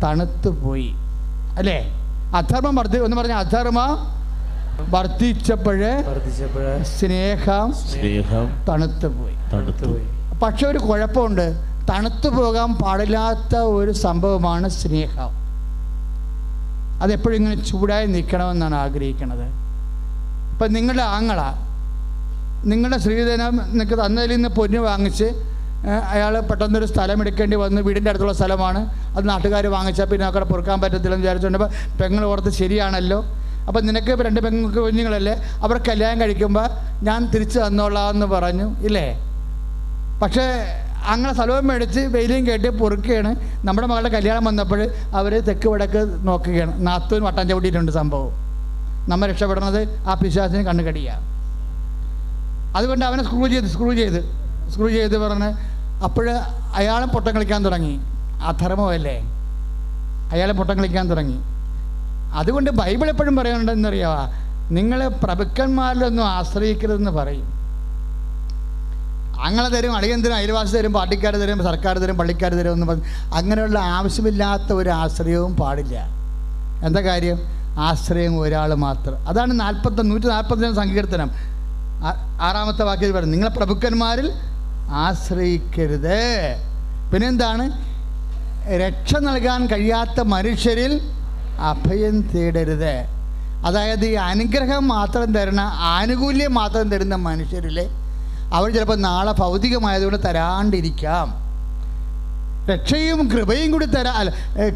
തണുത്തുപോയി. അല്ലേ? അധർമ്മം ഒന്ന് പറഞ്ഞ അധർമ്മം വർദ്ധിച്ചപ്പോൾ സ്നേഹം തണുത്തുപോയി. പക്ഷെ ഒരു കുഴപ്പമുണ്ട്, തണുത്തു പോകാൻ പാടില്ലാത്ത ഒരു സംഭവമാണ് സ്നേഹം. അതെപ്പോഴും ഇങ്ങനെ ചൂടായി നിൽക്കണമെന്നാണ് ആഗ്രഹിക്കുന്നത്. ഇപ്പം നിങ്ങളുടെ ആങ്ങള നിങ്ങളുടെ സ്ത്രീധനം നിങ്ങൾക്ക് തന്നതിൽ നിന്ന് പൊന്ന് വാങ്ങിച്ച് അയാൾ പെട്ടെന്നൊരു സ്ഥലം എടുക്കേണ്ടി വന്നു. വീടിൻ്റെ അടുത്തുള്ള സ്ഥലമാണ്, അത് നാട്ടുകാർ വാങ്ങിച്ചാൽ പിന്നെ അവിടെ പൊറുക്കാൻ പറ്റത്തില്ലെന്ന് വിചാരിച്ചുകൊണ്ട് പെങ്ങൾ ഓർത്ത് ശരിയാണല്ലോ, അപ്പം നിനക്ക് 2 പെങ്ങൾക്ക് കുഞ്ഞുങ്ങളല്ലേ, അവർ കല്യാണം കഴിക്കുമ്പോൾ ഞാൻ തിരിച്ച് തന്നോളാം എന്ന് പറഞ്ഞു ഇല്ലേ? പക്ഷേ അങ്ങനെ സ്ഥലവും മേടിച്ച് വെയിലും കേട്ട് പൊറുക്കുകയാണ്. നമ്മുടെ മകളുടെ കല്യാണം വന്നപ്പോൾ അവർ തെക്ക് വടക്ക് നോക്കുകയാണ്. നാത്തൂൻ വട്ടം ചവിട്ടിയിട്ടുണ്ട്. സംഭവം നമ്മൾ രക്ഷപ്പെടുന്നത് ആ പിശാചിന് കണ്ണുകടിയാണ്. അതുകൊണ്ട് അവനെ സ്ക്രൂ ചെയ്ത് പറഞ്ഞ് അപ്പോൾ അയാളും പൊട്ടം കളിക്കാൻ തുടങ്ങി. അധർമ്മമല്ലേ, അയാളെ പൊട്ടം കളിക്കാൻ തുടങ്ങി. അതുകൊണ്ട് ബൈബിൾ എപ്പോഴും പറയുന്നുണ്ടെന്നറിയാവാ, നിങ്ങൾ പ്രഭുക്കന്മാരിലൊന്നും ആശ്രയിക്കരുതെന്ന് പറയും. അങ്ങനെ തരും, അളിയൻ തരും, അയൽവാസി തരും, പാർട്ടിക്കാർ തരും, സർക്കാർ തരും, പള്ളിക്കാർ തരും എന്ന് പറഞ്ഞു അങ്ങനെയുള്ള ആവശ്യമില്ലാത്ത ഒരു ആശ്രയവും പാടില്ല. എന്താ കാര്യം? ആശ്രയം ഒരാൾ മാത്രം. അതാണ് 142 സങ്കീർത്തനം 6-ാമത്തെ വാക്യത്തിൽ പറയുന്നത്, നിങ്ങളെ പ്രഭുക്കന്മാരിൽ ആശ്രയിക്കരുത്. പിന്നെന്താണ്? രക്ഷ നൽകാൻ കഴിയാത്ത മനുഷ്യരിൽ അഭയം തേടരുത്. അതായത് ഈ അനുഗ്രഹം മാത്രം തരുന്ന, ആനുകൂല്യം മാത്രം തരുന്ന മനുഷ്യരിലെ അവർ ചിലപ്പോൾ നാളെ ഭൗതികമായതുകൊണ്ട് തരാണ്ടിരിക്കാം. രക്ഷയും കൃപയും കൂടി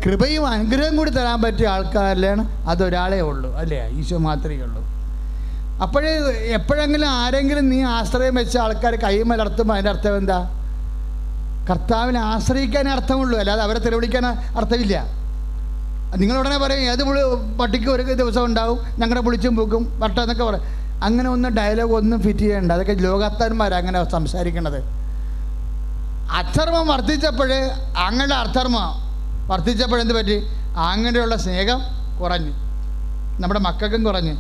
കൃപയും അനുഗ്രഹം കൂടി തരാൻ പറ്റിയ ആൾക്കാരിലാണ് അതൊരാളേ ഉള്ളൂ. അല്ലേ? ഈശോ മാത്രമേ ഉള്ളൂ. അപ്പോഴേ എപ്പോഴെങ്കിലും ആരെങ്കിലും നീ ആശ്രയം വെച്ച ആൾക്കാർ കൈമലർത്തുമ്പോൾ അതിൻ്റെ അർത്ഥം എന്താ? കർത്താവിനെ ആശ്രയിക്കാനേ അർത്ഥമുള്ളൂ, അല്ലാതെ അവരെ തെളിവിളിക്കാൻ അർത്ഥമില്ല. നിങ്ങളുടനെ പറയും ഏത് പട്ടിക്ക് ഒരു ദിവസം ഉണ്ടാവും, ഞങ്ങളുടെ പുളിച്ചും പൂക്കും വട്ടം എന്നൊക്കെ പറയും. അങ്ങനെ ഒന്നും ഡയലോഗ് ഒന്നും ഫിറ്റ് ചെയ്യേണ്ട. അതൊക്കെ ലോകത്താന്മാരാണ് അങ്ങനെ സംസാരിക്കുന്നത്. അധർമ്മം വർദ്ധിച്ചപ്പോൾ അങ്ങനെ അധർമ്മം വർദ്ധിച്ചപ്പോഴെന്ത് പറ്റി? അങ്ങനെയുള്ള സ്നേഹം കുറഞ്ഞു, നമ്മുടെ മക്കൾക്കും കുറഞ്ഞ്.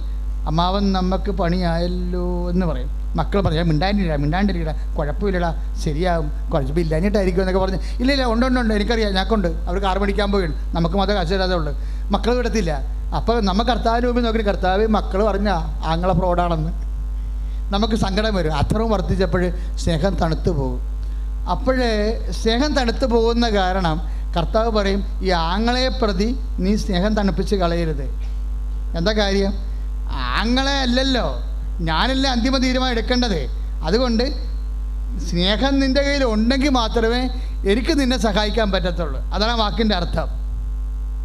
അമ്മാവൻ നമുക്ക് പണിയായല്ലോ എന്ന് പറയും. മക്കൾ പറയാം മിണ്ടാണ്ടിരിക്കടാ കുഴപ്പമില്ലടാ ശരിയാകും, കുഴപ്പം ഇല്ലാഞ്ഞിട്ടായിരിക്കും എന്നൊക്കെ പറഞ്ഞ് ഇല്ല ഉണ്ട് എനിക്കറിയാം, ഞങ്ങൾക്കുണ്ട്. അവർ കാർ മേടിക്കാൻ പോവുകയാണ്, നമുക്ക് മാത്രമേ കാശ് തരാതെ ഉള്ളൂ. മക്കൾ വിടത്തില്ല. അപ്പോൾ നമ്മൾ കർത്താവിന് മുമ്പിൽ നോക്കി കർത്താവ് മക്കൾ പറഞ്ഞാൽ ആങ്ങളെ ഫ്രോഡാണെന്ന് നമുക്ക് സങ്കടം വരും. അത്രയും വർദ്ധിച്ചപ്പോൾ സ്നേഹം തണുത്തു പോകും. അപ്പോഴേ സ്നേഹം തണുത്തു പോകുന്ന കാരണം കർത്താവ് പറയും, ഈ ആങ്ങളെ പ്രതി നീ സ്നേഹം തണുപ്പിച്ച് കളയരുത്. എന്താ കാര്യം? ആങ്ങളെ അല്ലല്ലോ, ഞാനല്ലേ അന്തിമ തീരുമാനം എടുക്കേണ്ടത്. അതുകൊണ്ട് സ്നേഹം നിൻ്റെ കയ്യിൽ ഉണ്ടെങ്കിൽ മാത്രമേ എനിക്ക് നിന്നെ സഹായിക്കാൻ പറ്റത്തുള്ളൂ. അതാണ് വാക്കിൻ്റെ അർത്ഥം.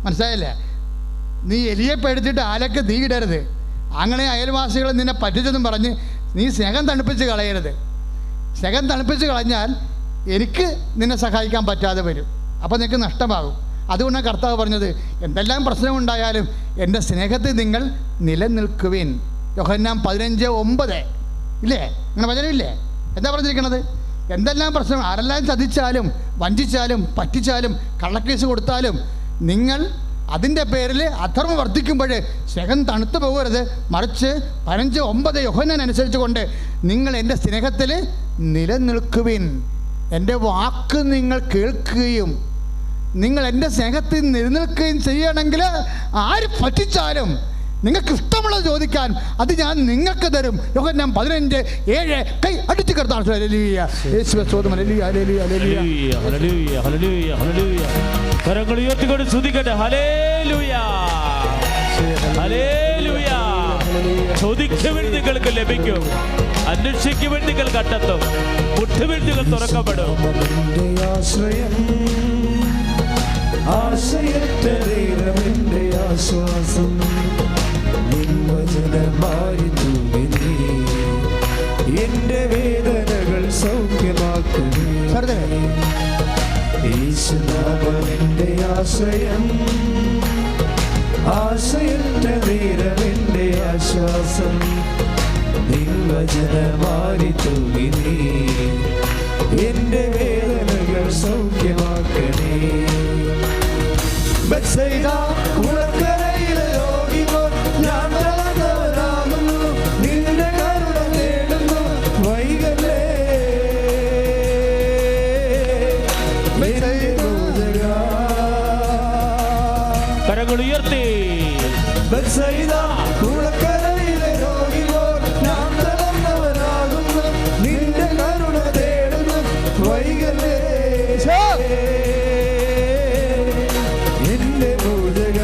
മനസ്സിലായില്ലേ? നീ എലിയെ പേടിച്ചിട്ട് ആലക്ക് തീ ഇടരുത്. അങ്ങനെ അയൽവാസികൾ നിന്നെ പറ്റിച്ചെന്നും പറഞ്ഞ് നീ സ്നേഹം തണുപ്പിച്ച് കളയരുത്. സ്നേഹം തണുപ്പിച്ച് കളഞ്ഞാൽ എനിക്ക് നിന്നെ സഹായിക്കാൻ പറ്റാതെ വരും, അപ്പോൾ നിനക്ക് നഷ്ടമാകും. അതുകൊണ്ടാണ് കർത്താവ് പറഞ്ഞത്, എന്തെല്ലാം പ്രശ്നമുണ്ടായാലും എൻ്റെ സ്നേഹത്തിൽ നിങ്ങൾ നിലനിൽക്കുവിൻ. യോഹന്നാൻ 15:9 ഇല്ലേ? അങ്ങനെ വചനമില്ലേ? എന്താ പറഞ്ഞിരിക്കണത്? എന്തെല്ലാം പ്രശ്നം, ആരെല്ലാം ചതിച്ചാലും വഞ്ചിച്ചാലും പറ്റിച്ചാലും കള്ളക്കേസ് കൊടുത്താലും നിങ്ങൾ അതിൻ്റെ പേരിൽ അധർമ്മം വർദ്ധിക്കുമ്പോൾ സ്നേഹം തണുത്തു പോകരുത്. മറിച്ച് 15:9 യോഹന്നാൻ അനുസരിച്ച് കൊണ്ട് നിങ്ങൾ എൻ്റെ സ്നേഹത്തിൽ നിലനിൽക്കുവിൻ. എൻ്റെ വാക്ക് നിങ്ങൾ കേൾക്കുകയും നിങ്ങൾ എൻ്റെ സ്നേഹത്തിൽ നിലനിൽക്കുകയും ചെയ്യണമെങ്കിൽ ആര് പറ്റിച്ചാലും നിങ്ങൾക്ക് ഇഷ്ടമുള്ളത് ചോദിക്കാൻ അത് ഞാൻ നിങ്ങൾക്ക് തരും. യോഹന്നാൻ 15:7 കൈ അടിച്ചു കിടത്താണ്. കരങ്ങൾ ഉയർത്തിക്കൊണ്ട് സ്തുതിക്കട്ടെ. Hallelujah hallelujah. ചോദിക്കുവിൻ നിങ്ങൾക്ക് ലഭിക്കും, അന്വേഷിക്കുവിൻ നിങ്ങൾ കണ്ടെത്തും, മുട്ടുവിൻ നിങ്ങൾ തുറക്കപ്പെടും. ആശ്രയത്തെ ദൈവമെന്റെ ആശ്വാസം, എന്റെ വേദനകൾ സൗഖ്യമാക്കുന്നേ. യേശുനാമമെന്റെ ആശ്രയം, ആശ്രയത്തെ ദൈവമെന്റെ ആശ്വാസം, നിൻ വചനമാരി തൂകി നീ എന്റെ വേദനകൾ സൗഖ്യമാക്കണേ. ബത്സയിദ കുളക്കരയിലെ രോഗികൾ ഞാൻ തളർന്നവനാകുന്നു, നിന്റെ കരുണ തേടുന്നു വൈകലേ. കരങ്ങൾ ഉയർത്തി. ബത്സയിദ കുളക്കരയിലെ രോഗികൾ ഞാൻ തളർന്നവനാകുന്നു, നിന്റെ കരുണ തേടുന്നു വൈകലേ. എന്റെ പൂജക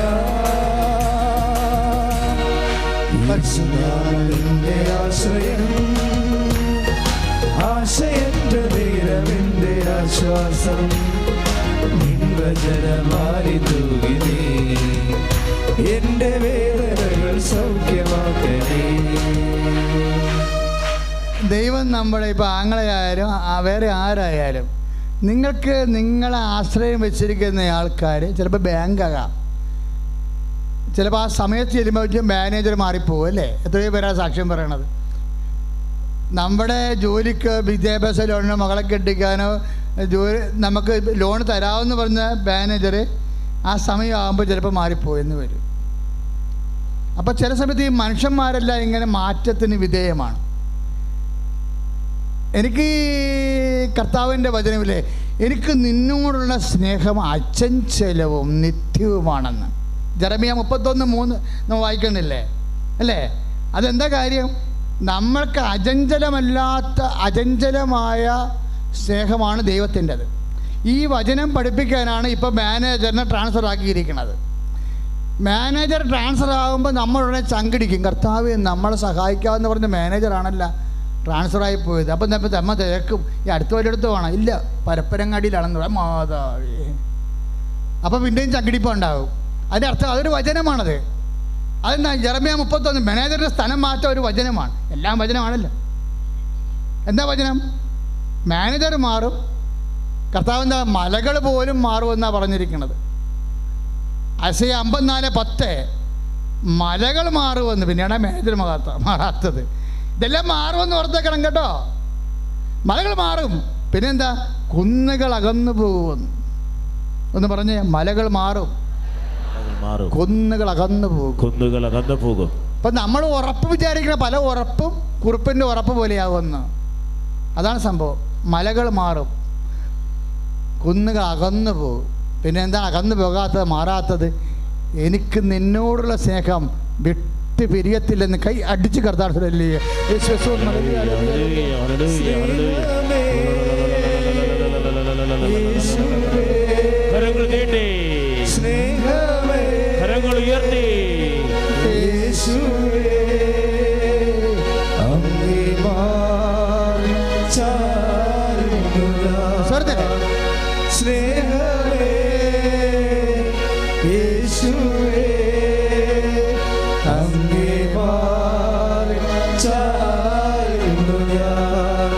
നിന്റെ ആശ്രയം, ആശയന്റെ നേരമെന്റെ ആശ്വാസം, നിൻവചനമാരി തൂകി നീ എന്റെ വേദനകൾ സൗഖ്യമാക്കണേ. ദൈവം നമ്മുടെ ഇപ്പോൾ ആങ്ങളെയായാലും വേറെ ആരായാലും നിങ്ങൾക്ക് നിങ്ങളെ ആശ്രയം വെച്ചിരിക്കുന്ന ആൾക്കാർ ചിലപ്പോൾ ബാങ്കാകാം, ചിലപ്പോൾ ആ സമയത്ത് ചെല്ലുമ്പോഴേക്കും മാനേജർ മാറിപ്പോകും അല്ലേ? എത്രയോ പേരാ സാക്ഷ്യം പറയണത്. നമ്മുടെ ജോലിക്ക് വിദ്യാഭ്യാസ ലോണിനോ മകളെ കെട്ടിക്കാനോ നമുക്ക് ലോൺ തരാമെന്ന് പറഞ്ഞ മാനേജർ ആ സമയമാകുമ്പോൾ ചിലപ്പോൾ മാറിപ്പോയെന്ന് വരും. അപ്പോൾ ചില സമയത്ത് ഈ മനുഷ്യന്മാരെല്ലാം ഇങ്ങനെ മാറ്റത്തിന് വിധേയമാണ്. എനിക്ക് കർത്താവിൻ്റെ വചനമില്ലേ, എനിക്ക് നിന്നോടുള്ള സ്നേഹം അചഞ്ചലവും നിത്യവുമാണെന്ന്. ജെറമിയ 31:3 നമ്മൾ വായിക്കണില്ലേ അല്ലേ? അതെന്താ കാര്യം? നമ്മൾക്ക് അചഞ്ചലമായ സ്നേഹമാണ് ദൈവത്തിൻ്റെത്. ഈ വചനം പഠിപ്പിക്കാനാണ് ഇപ്പോൾ മാനേജറിനെ ട്രാൻസ്ഫർ ആക്കിയിരിക്കുന്നത്. മാനേജർ ട്രാൻസ്ഫർ ആകുമ്പോൾ നമ്മളുടനെ ചങ്കിടിക്കും, കർത്താവ് നമ്മളെ സഹായിക്കാമെന്ന് പറഞ്ഞ മാനേജറാണല്ല ട്രാൻസ്ഫറായി പോയത്. അപ്പം നമ്മ തിരക്കും, ഈ അടുത്ത വല്ലയിടത്ത് വേണം, ഇല്ല പരപ്പരങ്ങാടിയിലാണെന്ന് പറയാം, മാതാവേ. അപ്പം പിന്നെയും ചങ്കിടിപ്പം ഉണ്ടാകും. അതിൻ്റെ അർത്ഥം അതൊരു വചനമാണത്. അതെന്താ? ജെറമിയ 31 മാനേജറിൻ്റെ സ്ഥലം മാറ്റം ഒരു വചനമാണ്. എല്ലാം വചനമാണല്ലോ. എന്താ വചനം? മാനേജർ മാറും, കർത്താവിൻ്റെ മലകൾ പോലും മാറുമെന്നാണ് പറഞ്ഞിരിക്കുന്നത്. ഐസയ്യ 54:10 മലകൾ മാറുമെന്ന്. പിന്നെയാണ് മാനേജർ മാറാത്തത്. ഇതെല്ലാം മാറുമെന്ന് ഓർത്തേക്കണം കേട്ടോ. മലകൾ മാറും. പിന്നെന്താ? കുന്നുകൾ അകന്നു പോകുമെന്ന് ഒന്ന് പറഞ്ഞേ. മലകൾ മാറും, കുന്നുകൾ അകന്നു പോകും. അപ്പം നമ്മൾ ഉറപ്പ് വിചാരിക്കുന്ന പല ഉറപ്പും കുറുപ്പിൻ്റെ ഉറപ്പ് പോലെയാകുമെന്ന്. അതാണ് സംഭവം. മലകൾ മാറും, കുന്നുകൾ അകന്നു പോകും. പിന്നെ എന്താ അകന്നു പോകാത്തത്, മാറാത്തത്? എനിക്ക് നിന്നോടുള്ള സ്നേഹം വിട്ട് പിരിയത്തില്ലെന്ന് കൈ അടിച്ച് കർത്താവില്ലേ. കരങ്ങൾ ഉയർത്തി. സ്നേഹമേ യേശുവേ അങ്ങേ മാറി ചാരുന്നു ഞാൻ.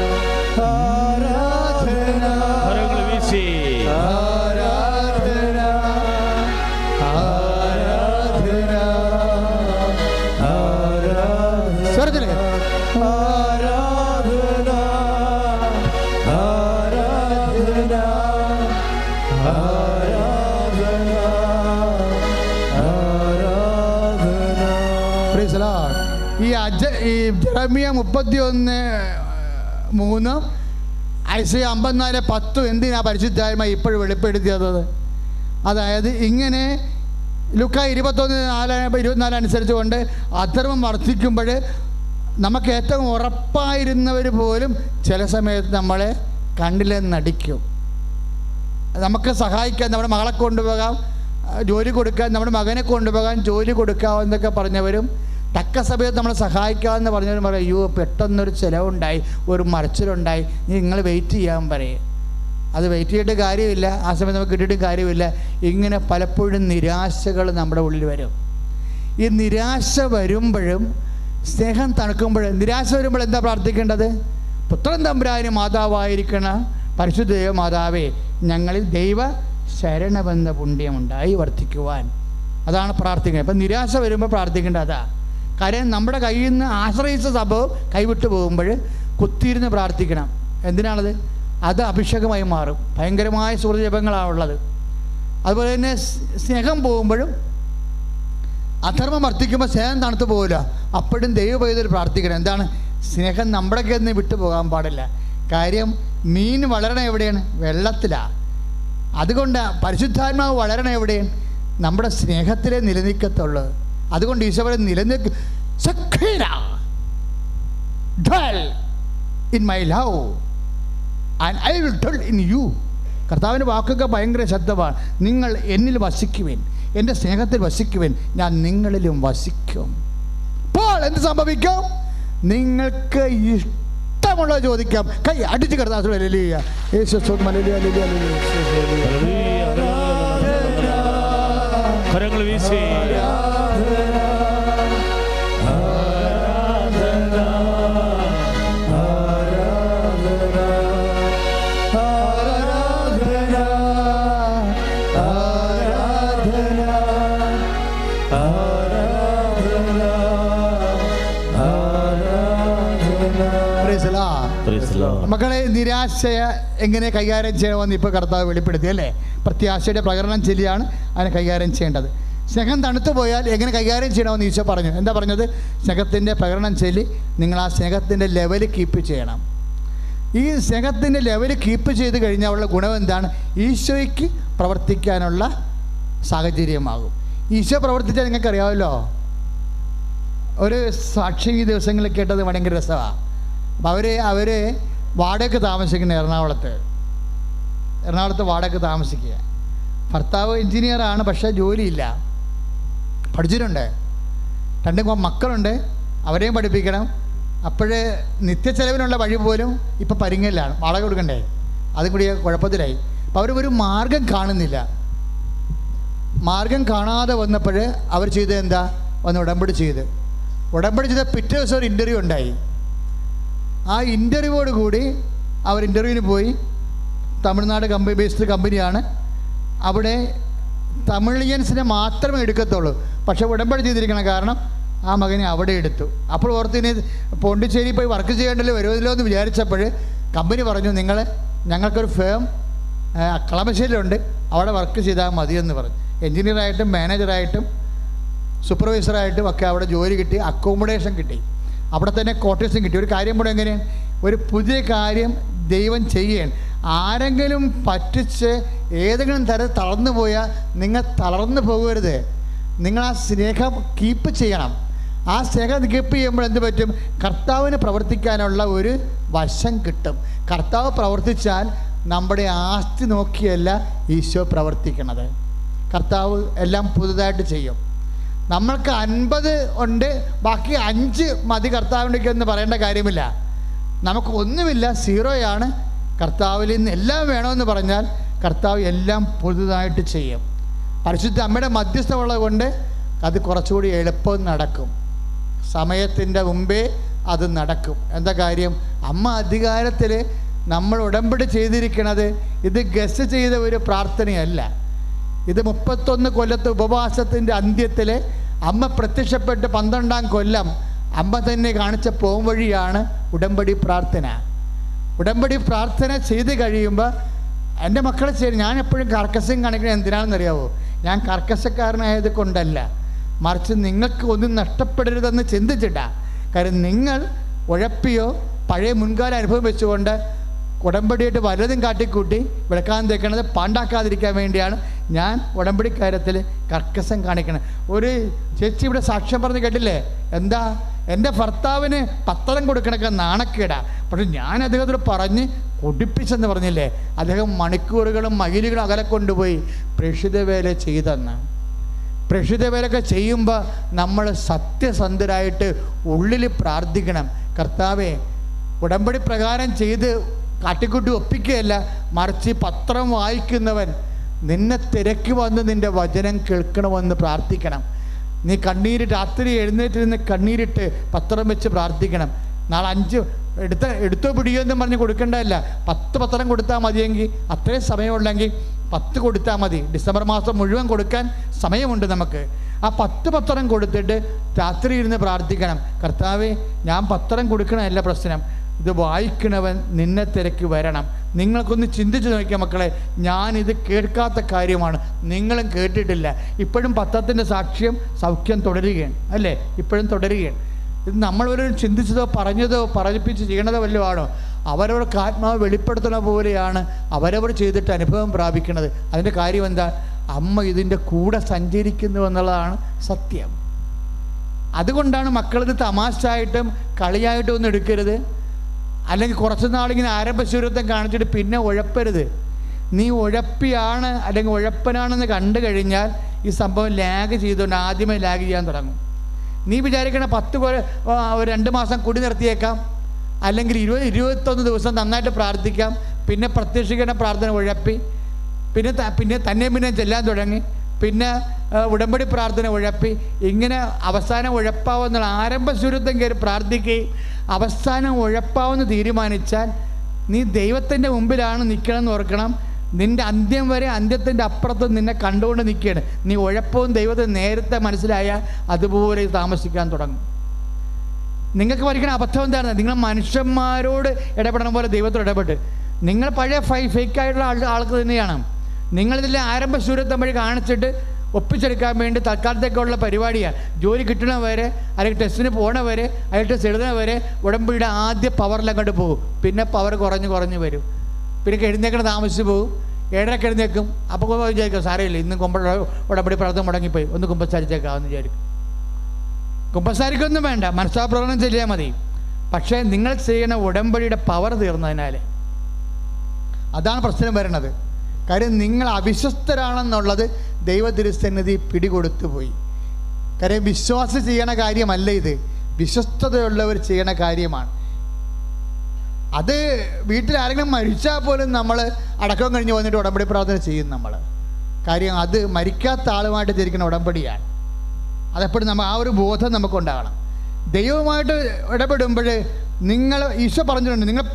ആരാധന കരങ്ങൾ വീശി. ആരാധന ആരാധന ആരാധന സ്വർഗ്ഗത്തിലെ ആരാധന ആരാധന ആരാധന ആരാധന. Praise the Lord. ഈ ജെറമിയ 31:3 ഐസയ്യ 54:10 എന്തിനാ പരിശുദ്ധാത്മ ഇപ്പോഴും വെളിപ്പെടുത്തിയത്? അതായത് ഇങ്ങനെ ലൂക്കാ 21:24 അനുസരിച്ച് കൊണ്ട് അധർമ്മം വർദ്ധിക്കുമ്പോൾ നമുക്ക് ഏറ്റവും ഉറപ്പായിരുന്നവർ പോലും ചില സമയത്ത് നമ്മളെ കണ്ടില്ലെന്ന് നടിക്കും. നമുക്ക് സഹായിക്കാൻ നമ്മുടെ മകളെ കൊണ്ടുപോകാം, ജോലി കൊടുക്കാൻ നമ്മുടെ മകനെ കൊണ്ടുപോകാൻ ജോലി കൊടുക്കാമെന്നൊക്കെ പറഞ്ഞവരും തക്ക സമയത്ത് നമ്മളെ സഹായിക്കാമെന്ന് പറഞ്ഞവരും പറയും, അയ്യോ പെട്ടെന്നൊരു ചിലവുണ്ടായി, ഒരു മറിച്ചിലുണ്ടായി, നിങ്ങൾ വെയിറ്റ് ചെയ്യാൻ പറയും. അത് വെയിറ്റ് ചെയ്തിട്ട് കാര്യമില്ല, ആ സമയത്ത് നമുക്ക് കിട്ടിയിട്ടും കാര്യമില്ല. ഇങ്ങനെ പലപ്പോഴും നിരാശകൾ നമ്മുടെ ഉള്ളിൽ വരും. ഈ നിരാശ വരുമ്പോഴും സ്നേഹം തണുക്കുമ്പോഴും, നിരാശ വരുമ്പോൾ എന്താ പ്രാർത്ഥിക്കേണ്ടത്? പുത്രൻ തമ്പുരാന് മാതാവായിരിക്കണ പരിശുദ്ധ ദൈവ മാതാവേ, ഞങ്ങളിൽ ദൈവ ശരണബന്ധ പുണ്യമുണ്ടായി വർദ്ധിക്കുവാൻ. അതാണ് പ്രാർത്ഥിക്കുന്നത്. അപ്പം നിരാശ വരുമ്പോൾ പ്രാർത്ഥിക്കേണ്ടത് അതാ. കാര്യം നമ്മുടെ കയ്യിൽ നിന്ന് ആശ്രയിച്ച സംഭവം കൈവിട്ട് പോകുമ്പോൾ കുത്തിയിരുന്ന് പ്രാർത്ഥിക്കണം. എന്തിനാണത്? അത് അഭിഷേകമായി മാറും. ഭയങ്കരമായ സുഹൃജപങ്ങളാണ് ഉള്ളത്. അതുപോലെ തന്നെ സ്നേഹം പോകുമ്പോഴും അധർമ്മം വർദ്ധിക്കുമ്പോൾ സ്നേഹം തണുത്ത് പോകില്ല. അപ്പോഴും ദൈവപൈതൽ പ്രാർത്ഥിക്കണം. എന്താണ്? സ്നേഹം നമ്മുടെ കയ്യിൽ നിന്ന് വിട്ടു പോകാൻ പാടില്ല. കാര്യം മീൻ വളരണ എവിടെയാണ്? വെള്ളത്തിലാണ്. അതുകൊണ്ട് പരിശുദ്ധാത്മാവ് വളരണ എവിടെയാണ്? നമ്മുടെ സ്നേഹത്തിലേ നിലനിൽക്കത്തുള്ളൂ. അതുകൊണ്ട് ഈശോ പറയും നിലനിൽക്കും in my love and I will dwell in you. കർത്താവിൻ്റെ വാക്കൊക്കെ ഭയങ്കര ശബ്ദമാണ്. നിങ്ങൾ എന്നിൽ വസിക്കുവേൻ, എൻ്റെ സ്നേഹത്തിൽ വസിക്കുവേൻ, ഞാൻ നിങ്ങളിലും വസിക്കും. അപ്പോൾ എന്ത് സംഭവിക്കും? നിങ്ങൾക്ക് ഇഷ്ടമുള്ളത് ചോദിക്കാം. കൈ അടിച്ച് കർത്താവ് കരങ്ങൾ വീശി മക്കളെ, നിരാശയെ എങ്ങനെ കൈകാര്യം ചെയ്യണമെന്ന് ഇപ്പോൾ കർത്താവ് വെളിപ്പെടുത്തി അല്ലേ? പ്രത്യാശയുടെ പ്രകടനം ചൊല്ലിയാണ് അതിനെ കൈകാര്യം ചെയ്യേണ്ടത്. സ്നേഹം തണുത്തു പോയാൽ എങ്ങനെ കൈകാര്യം ചെയ്യണമെന്ന് ഈശോ പറഞ്ഞു. എന്താ പറഞ്ഞത്? സ്നേഹത്തിൻ്റെ പ്രകടനം ചൊല്ലി നിങ്ങൾ ആ സ്നേഹത്തിൻ്റെ ലെവൽ കീപ്പ് ചെയ്യണം. ഈ സ്നേഹത്തിൻ്റെ ലെവൽ കീപ്പ് ചെയ്ത് കഴിഞ്ഞാലുള്ള ഗുണം എന്താണ്? ഈശോയ്ക്ക് പ്രവർത്തിക്കാനുള്ള സാഹചര്യമാകും. ഈശോ പ്രവർത്തിച്ചാൽ നിങ്ങൾക്കറിയാമല്ലോ. ഒരു സാക്ഷി ഈ ദിവസങ്ങളിൽ കേട്ടത് ഭയങ്കര രസമാണ്. അപ്പം അവർ വാടകയ്ക്ക് താമസിക്കുന്ന എറണാകുളത്ത് വാടകയ്ക്ക് താമസിക്കുക. ഭർത്താവ് എൻജിനീയറാണ്, പക്ഷേ ജോലിയില്ല. പഠിച്ചിട്ടുണ്ട്, 2 മക്കളുണ്ട്, അവരെയും പഠിപ്പിക്കണം. അപ്പോഴേ നിത്യച്ചെലവിനുള്ള വഴി പോലും ഇപ്പം പരിങ്ങലാണ്. വാടക കൊടുക്കണ്ടേ? അതും കൂടി കുഴപ്പത്തിലായി. അപ്പോൾ അവർ ഒരു മാർഗം കാണുന്നില്ല. മാർഗം കാണാതെ വന്നപ്പോൾ അവർ ചെയ്തത് എന്താ? വന്ന് ഉടമ്പടി ചെയ്ത് പിറ്റേ ദിവസം ഒരു ഇൻ്റർവ്യൂ ഉണ്ടായി. ആ ഇൻ്റർവ്യൂവോട് കൂടി അവർ ഇൻ്റർവ്യൂവിന് പോയി. തമിഴ്നാട് ബേസ്ഡ് കമ്പനിയാണ്. അവിടെ തമിഴിയൻസിനെ മാത്രമേ എടുക്കത്തുള്ളൂ. പക്ഷേ ഉടമ്പടി ചെയ്തിരിക്കണം. കാരണം ആ മകനെ അവിടെ എടുത്തു. അപ്പോൾ ഓർത്തിന് പോണ്ടിച്ചേരി പോയി വർക്ക് ചെയ്യേണ്ടല്ലോ വരുമല്ലോ എന്ന് വിചാരിച്ചപ്പോൾ കമ്പനി പറഞ്ഞു, ഞങ്ങൾക്കൊരു ഫേം കളമശ്ശേരിയിലുണ്ട്, അവിടെ വർക്ക് ചെയ്താൽ മതിയെന്ന് പറഞ്ഞു. എൻജിനീയറായിട്ടും മാനേജറായിട്ടും സൂപ്പർവൈസറായിട്ടും ഒക്കെ അവിടെ ജോലി കിട്ടി, അക്കോമഡേഷൻ കിട്ടി, അവിടെ തന്നെ ക്വാർട്ടേഴ്സും കിട്ടി. ഒരു കാര്യം കൂടെ എങ്ങനെയാണ്? ഒരു പുതിയ കാര്യം ദൈവം ചെയ്യേൻ ആരെങ്കിലും പറ്റിച്ച് ഏതെങ്കിലും തരം തളർന്നു പോയാൽ നിങ്ങൾ തളർന്നു പോകരുത്. നിങ്ങൾ ആ സ്നേഹം കീപ്പ് ചെയ്യണം. ആ സ്നേഹം കീപ്പ് ചെയ്യുമ്പോൾ എന്ത് പറ്റും? കർത്താവിന് പ്രവർത്തിക്കാനുള്ള ഒരു വശം കിട്ടും. കർത്താവ് പ്രവർത്തിച്ചാൽ നമ്മുടെ ആസ്തി നോക്കിയല്ല ഈശോ പ്രവർത്തിക്കണത്. കർത്താവ് എല്ലാം പുതുതായിട്ട് ചെയ്യും. നമ്മൾക്ക് 50 ഉണ്ട്, ബാക്കി 5 മതി കർത്താവിൻ്റെക്ക് എന്ന് പറയേണ്ട കാര്യമില്ല. നമുക്ക് ഒന്നുമില്ല, 0യാണ്. കർത്താവിൽ നിന്ന് എല്ലാം വേണമെന്ന് പറഞ്ഞാൽ കർത്താവ് എല്ലാം പുതുതായിട്ട് ചെയ്യും. പരിശുദ്ധ അമ്മയുടെ മധ്യസ്ഥമുള്ളത് കൊണ്ട് അത് കുറച്ചുകൂടി എളുപ്പം നടക്കും. സമയത്തിൻ്റെ മുമ്പേ അത് നടക്കും. എന്താ കാര്യം? അമ്മ അധികാരത്തിൽ നമ്മൾ ഉടമ്പടി ചെയ്തിരിക്കുന്നത് ഇത് ഗസ് ചെയ്ത ഒരു പ്രാർത്ഥനയല്ല. ഇത് 31 കൊല്ലത്തെ ഉപവാസത്തിൻ്റെ അന്ത്യത്തിൽ അമ്മ പ്രത്യക്ഷപ്പെട്ട് 12-ാം കൊല്ലം അമ്മ തന്നെ കാണിച്ച പോംവഴിയാണ് ഉടമ്പടി പ്രാർത്ഥന. ഉടമ്പടി പ്രാർത്ഥന ചെയ്ത് കഴിയുമ്പോൾ എൻ്റെ മക്കളെ ഞാൻ എപ്പോഴും കർക്കശം കാണിക്കുന്നത് എന്തിനാണെന്നറിയാവോ? ഞാൻ കർക്കശക്കാരനായത് കൊണ്ടല്ല, മറിച്ച് നിങ്ങൾക്ക് ഒന്നും നഷ്ടപ്പെടരുതെന്ന് ചിന്തിച്ചിട്ടാ. കാര്യം നിങ്ങൾ ഉഴപ്പിയോ പഴയ മുൻകാല അനുഭവം വെച്ചുകൊണ്ട് ഉടമ്പടിയായിട്ട് വല്ലതും കാട്ടിക്കൂട്ടി വിളക്കാൻ തേക്കണത് പാണ്ടാക്കാതിരിക്കാൻ വേണ്ടിയാണ് ഞാൻ ഉടമ്പടി കാര്യത്തിൽ കർക്കശം കാണിക്കണം. ഒരു ചേച്ചി ഇവിടെ സാക്ഷ്യം പറഞ്ഞ് കേട്ടില്ലേ? എന്താ? എൻ്റെ ഭർത്താവിന് പത്രം കൊടുക്കണൊക്കെ നാണക്കേടാ, പക്ഷെ ഞാൻ അദ്ദേഹത്തോട് പറഞ്ഞ് കൊടിപ്പിച്ചെന്ന് പറഞ്ഞില്ലേ? അദ്ദേഹം മണിക്കൂറുകളും മൈലുകളും അകലെ കൊണ്ടുപോയി പ്രേക്ഷിത വേല ചെയ്തെന്ന്. പ്രേക്ഷിത വേലൊക്കെ ചെയ്യുമ്പോൾ നമ്മൾ സത്യസന്ധരായിട്ട് ഉള്ളിൽ പ്രാർത്ഥിക്കണം. കർത്താവേ, ഉടമ്പടി പ്രകാരം ചെയ്ത് കാട്ടിക്കൂട്ടി ഒപ്പിക്കുകയല്ല, മറിച്ച് പത്രം വായിക്കുന്നവൻ നിന്നെ തിരക്കി വന്ന് നിൻ്റെ വചനം കേൾക്കണമെന്ന് പ്രാർത്ഥിക്കണം. നീ രാത്രി എഴുന്നേറ്റിരുന്ന് കണ്ണീരിട്ട് പത്രം വെച്ച് പ്രാർത്ഥിക്കണം. നാളെ 5 എടുത്തോ പിടിയോ എന്നും പറഞ്ഞ് കൊടുക്കേണ്ടതല്ല. 10 പത്രം കൊടുത്താൽ മതിയെങ്കിൽ, അത്രയും സമയമുള്ളെങ്കിൽ 10 കൊടുത്താൽ മതി. ഡിസംബർ മാസം മുഴുവൻ കൊടുക്കാൻ സമയമുണ്ട് നമുക്ക്. ആ 10 പത്രം കൊടുത്തിട്ട് രാത്രി ഇരുന്ന് പ്രാർത്ഥിക്കണം. കർത്താവേ, ഞാൻ പത്രം കൊടുക്കണമല്ല പ്രശ്നം, ഇത് വായിക്കണവൻ നിന്നെ തിരക്കി വരണം. നിങ്ങൾക്കൊന്ന് ചിന്തിച്ച് നോക്കിയ മക്കളെ, ഞാനിത് കേൾക്കാത്ത കാര്യമാണ്, നിങ്ങളും കേട്ടിട്ടില്ല. ഇപ്പോഴും പത്രത്തിൻ്റെ സാക്ഷ്യം സൗഖ്യം തുടരുകയാണ് അല്ലേ? ഇപ്പോഴും തുടരുകയാണ്. ഇത് നമ്മളൊരു ചിന്തിച്ചതോ പറഞ്ഞതോ പറയിപ്പിച്ച് ചെയ്യണതോ വല്ലതും ആണോ? അവരവർക്ക് ആത്മാവ് വെളിപ്പെടുത്തുന്ന പോലെയാണ് അവരവർ ചെയ്തിട്ട് അനുഭവം പ്രാപിക്കുന്നത്. അതിൻ്റെ കാര്യം എന്താ? അമ്മ ഇതിൻ്റെ കൂടെ സഞ്ചരിക്കുന്നു എന്നുള്ളതാണ് സത്യം. അതുകൊണ്ടാണ് മക്കളിത് തമാശയായിട്ടും കളിയായിട്ടും ഒന്നും എടുക്കരുത്. അല്ലെങ്കിൽ കുറച്ച് നാളിങ്ങനെ ആരംഭശൂരത്വം കാണിച്ചിട്ട് പിന്നെ ഉഴപ്പരുത്. നീ ഉഴപ്പിയാണ് അല്ലെങ്കിൽ ഉഴപ്പനാണെന്ന് കണ്ടു കഴിഞ്ഞാൽ ഈ സംഭവം ലാഗ് ചെയ്തുകൊണ്ട് ആദ്യമേ ലാഗ് ചെയ്യാൻ തുടങ്ങും. നീ വിചാരിക്കണ 2 മാസം കുടി നിർത്തിയേക്കാം, അല്ലെങ്കിൽ 21 ദിവസം നന്നായിട്ട് പ്രാർത്ഥിക്കാം, പിന്നെ പ്രത്യക്ഷിക്കുന്ന പ്രാർത്ഥന ഉഴപ്പി, പിന്നെ തന്നെ ചെല്ലാൻ തുടങ്ങി, പിന്നെ ഉടമ്പടി പ്രാർത്ഥന ഉഴപ്പി, ഇങ്ങനെ അവസാനം ഉഴപ്പാവെന്നുള്ള ആരംഭശൂരത്വം കയറി പ്രാർത്ഥിക്കുകയും അവസാനം ഉഴപ്പാവെന്ന് തീരുമാനിച്ചാൽ നീ ദൈവത്തിൻ്റെ മുമ്പിലാണ് നിൽക്കണമെന്ന് ഓർക്കണം. നിൻ്റെ അന്ത്യം വരെ അന്ത്യത്തിൻ്റെ അപ്പുറത്ത് നിന്നെ കണ്ടുകൊണ്ട് നിൽക്കുകയാണ്. നീ ഉഴപ്പവും ദൈവത്തെ നേരത്തെ മനസ്സിലായാൽ അതുപോലെ താമസിക്കാൻ തുടങ്ങും. നിങ്ങൾക്ക് പഠിക്കുന്ന അബദ്ധം എന്താണ്? നിങ്ങൾ മനുഷ്യന്മാരോട് ഇടപെടണ പോലെ ദൈവത്തോട് ഇടപെട്ട് നിങ്ങൾ പഴയ ഫേക്കായിട്ടുള്ള ആൾക്ക് തന്നെയാണ്. നിങ്ങളിതിലെ ആരംഭശൂരത്വം വഴി കാണിച്ചിട്ട് ഒപ്പിച്ചെടുക്കാൻ വേണ്ടി തൽക്കാലത്തേക്കുള്ള പരിപാടിയാണ്. ജോലി കിട്ടണവരെ, അല്ലെങ്കിൽ ടെസ്റ്റിന് പോകണവരെ, അല്ലെങ്കിൽ ടെസ്റ്റ് എഴുതണവരെ ഉടമ്പടിയുടെ ആദ്യ പവറിലങ്ങോട്ട് പോകും. പിന്നെ പവർ കുറഞ്ഞ് വരും. പിന്നെ എഴുന്നേക്കണ താമസിച്ച് പോകും. 7:30 എഴുന്നേക്കും. അപ്പോൾ വിചാരിക്കും സാരമില്ല, ഇന്ന് ഉടമ്പടി പ്രാർത്ഥന മുടങ്ങിപ്പോയി, ഒന്ന് കുമ്പസാരിച്ചേക്കാമെന്ന് വിചാരിക്കും. കുമ്പസാരിക്കൊന്നും വേണ്ട, മനസ്സാപ്രകടനം ചെയ്യാൻ മതി. പക്ഷേ നിങ്ങൾ ചെയ്യുന്ന ഉടമ്പടിയുടെ പവർ തീർന്നതിനാൽ അതാണ് പ്രശ്നം വരുന്നത്. കാര്യം നിങ്ങൾ അവിശ്വസ്തരാണെന്നുള്ളത് ദൈവതിരുസന്നിധി പിടികൊടുത്തു പോയി. കാര്യം വിശ്വാസം ചെയ്യണ കാര്യമല്ല ഇത്, വിശ്വസ്തതയുള്ളവർ ചെയ്യണ കാര്യമാണ്. അത് വീട്ടിൽ ആരെങ്കിലും മരിച്ചാൽ പോലും നമ്മൾ അടക്കം കഴിഞ്ഞ് വന്നിട്ട് ഉടമ്പടി പ്രാർത്ഥന ചെയ്യും നമ്മൾ. കാര്യം അത് മരിക്കാത്ത ആളുമായിട്ട് തിരിക്കുന്ന ഉടമ്പടിയാണ്. അതെപ്പോഴും നമ്മൾ ആ ഒരു ബോധം നമുക്കുണ്ടാകണം. ദൈവവുമായിട്ട് ഇടപെടുമ്പോൾ നിങ്ങൾ ഈശോ പറഞ്ഞിട്ടുണ്ട്, നിങ്ങൾ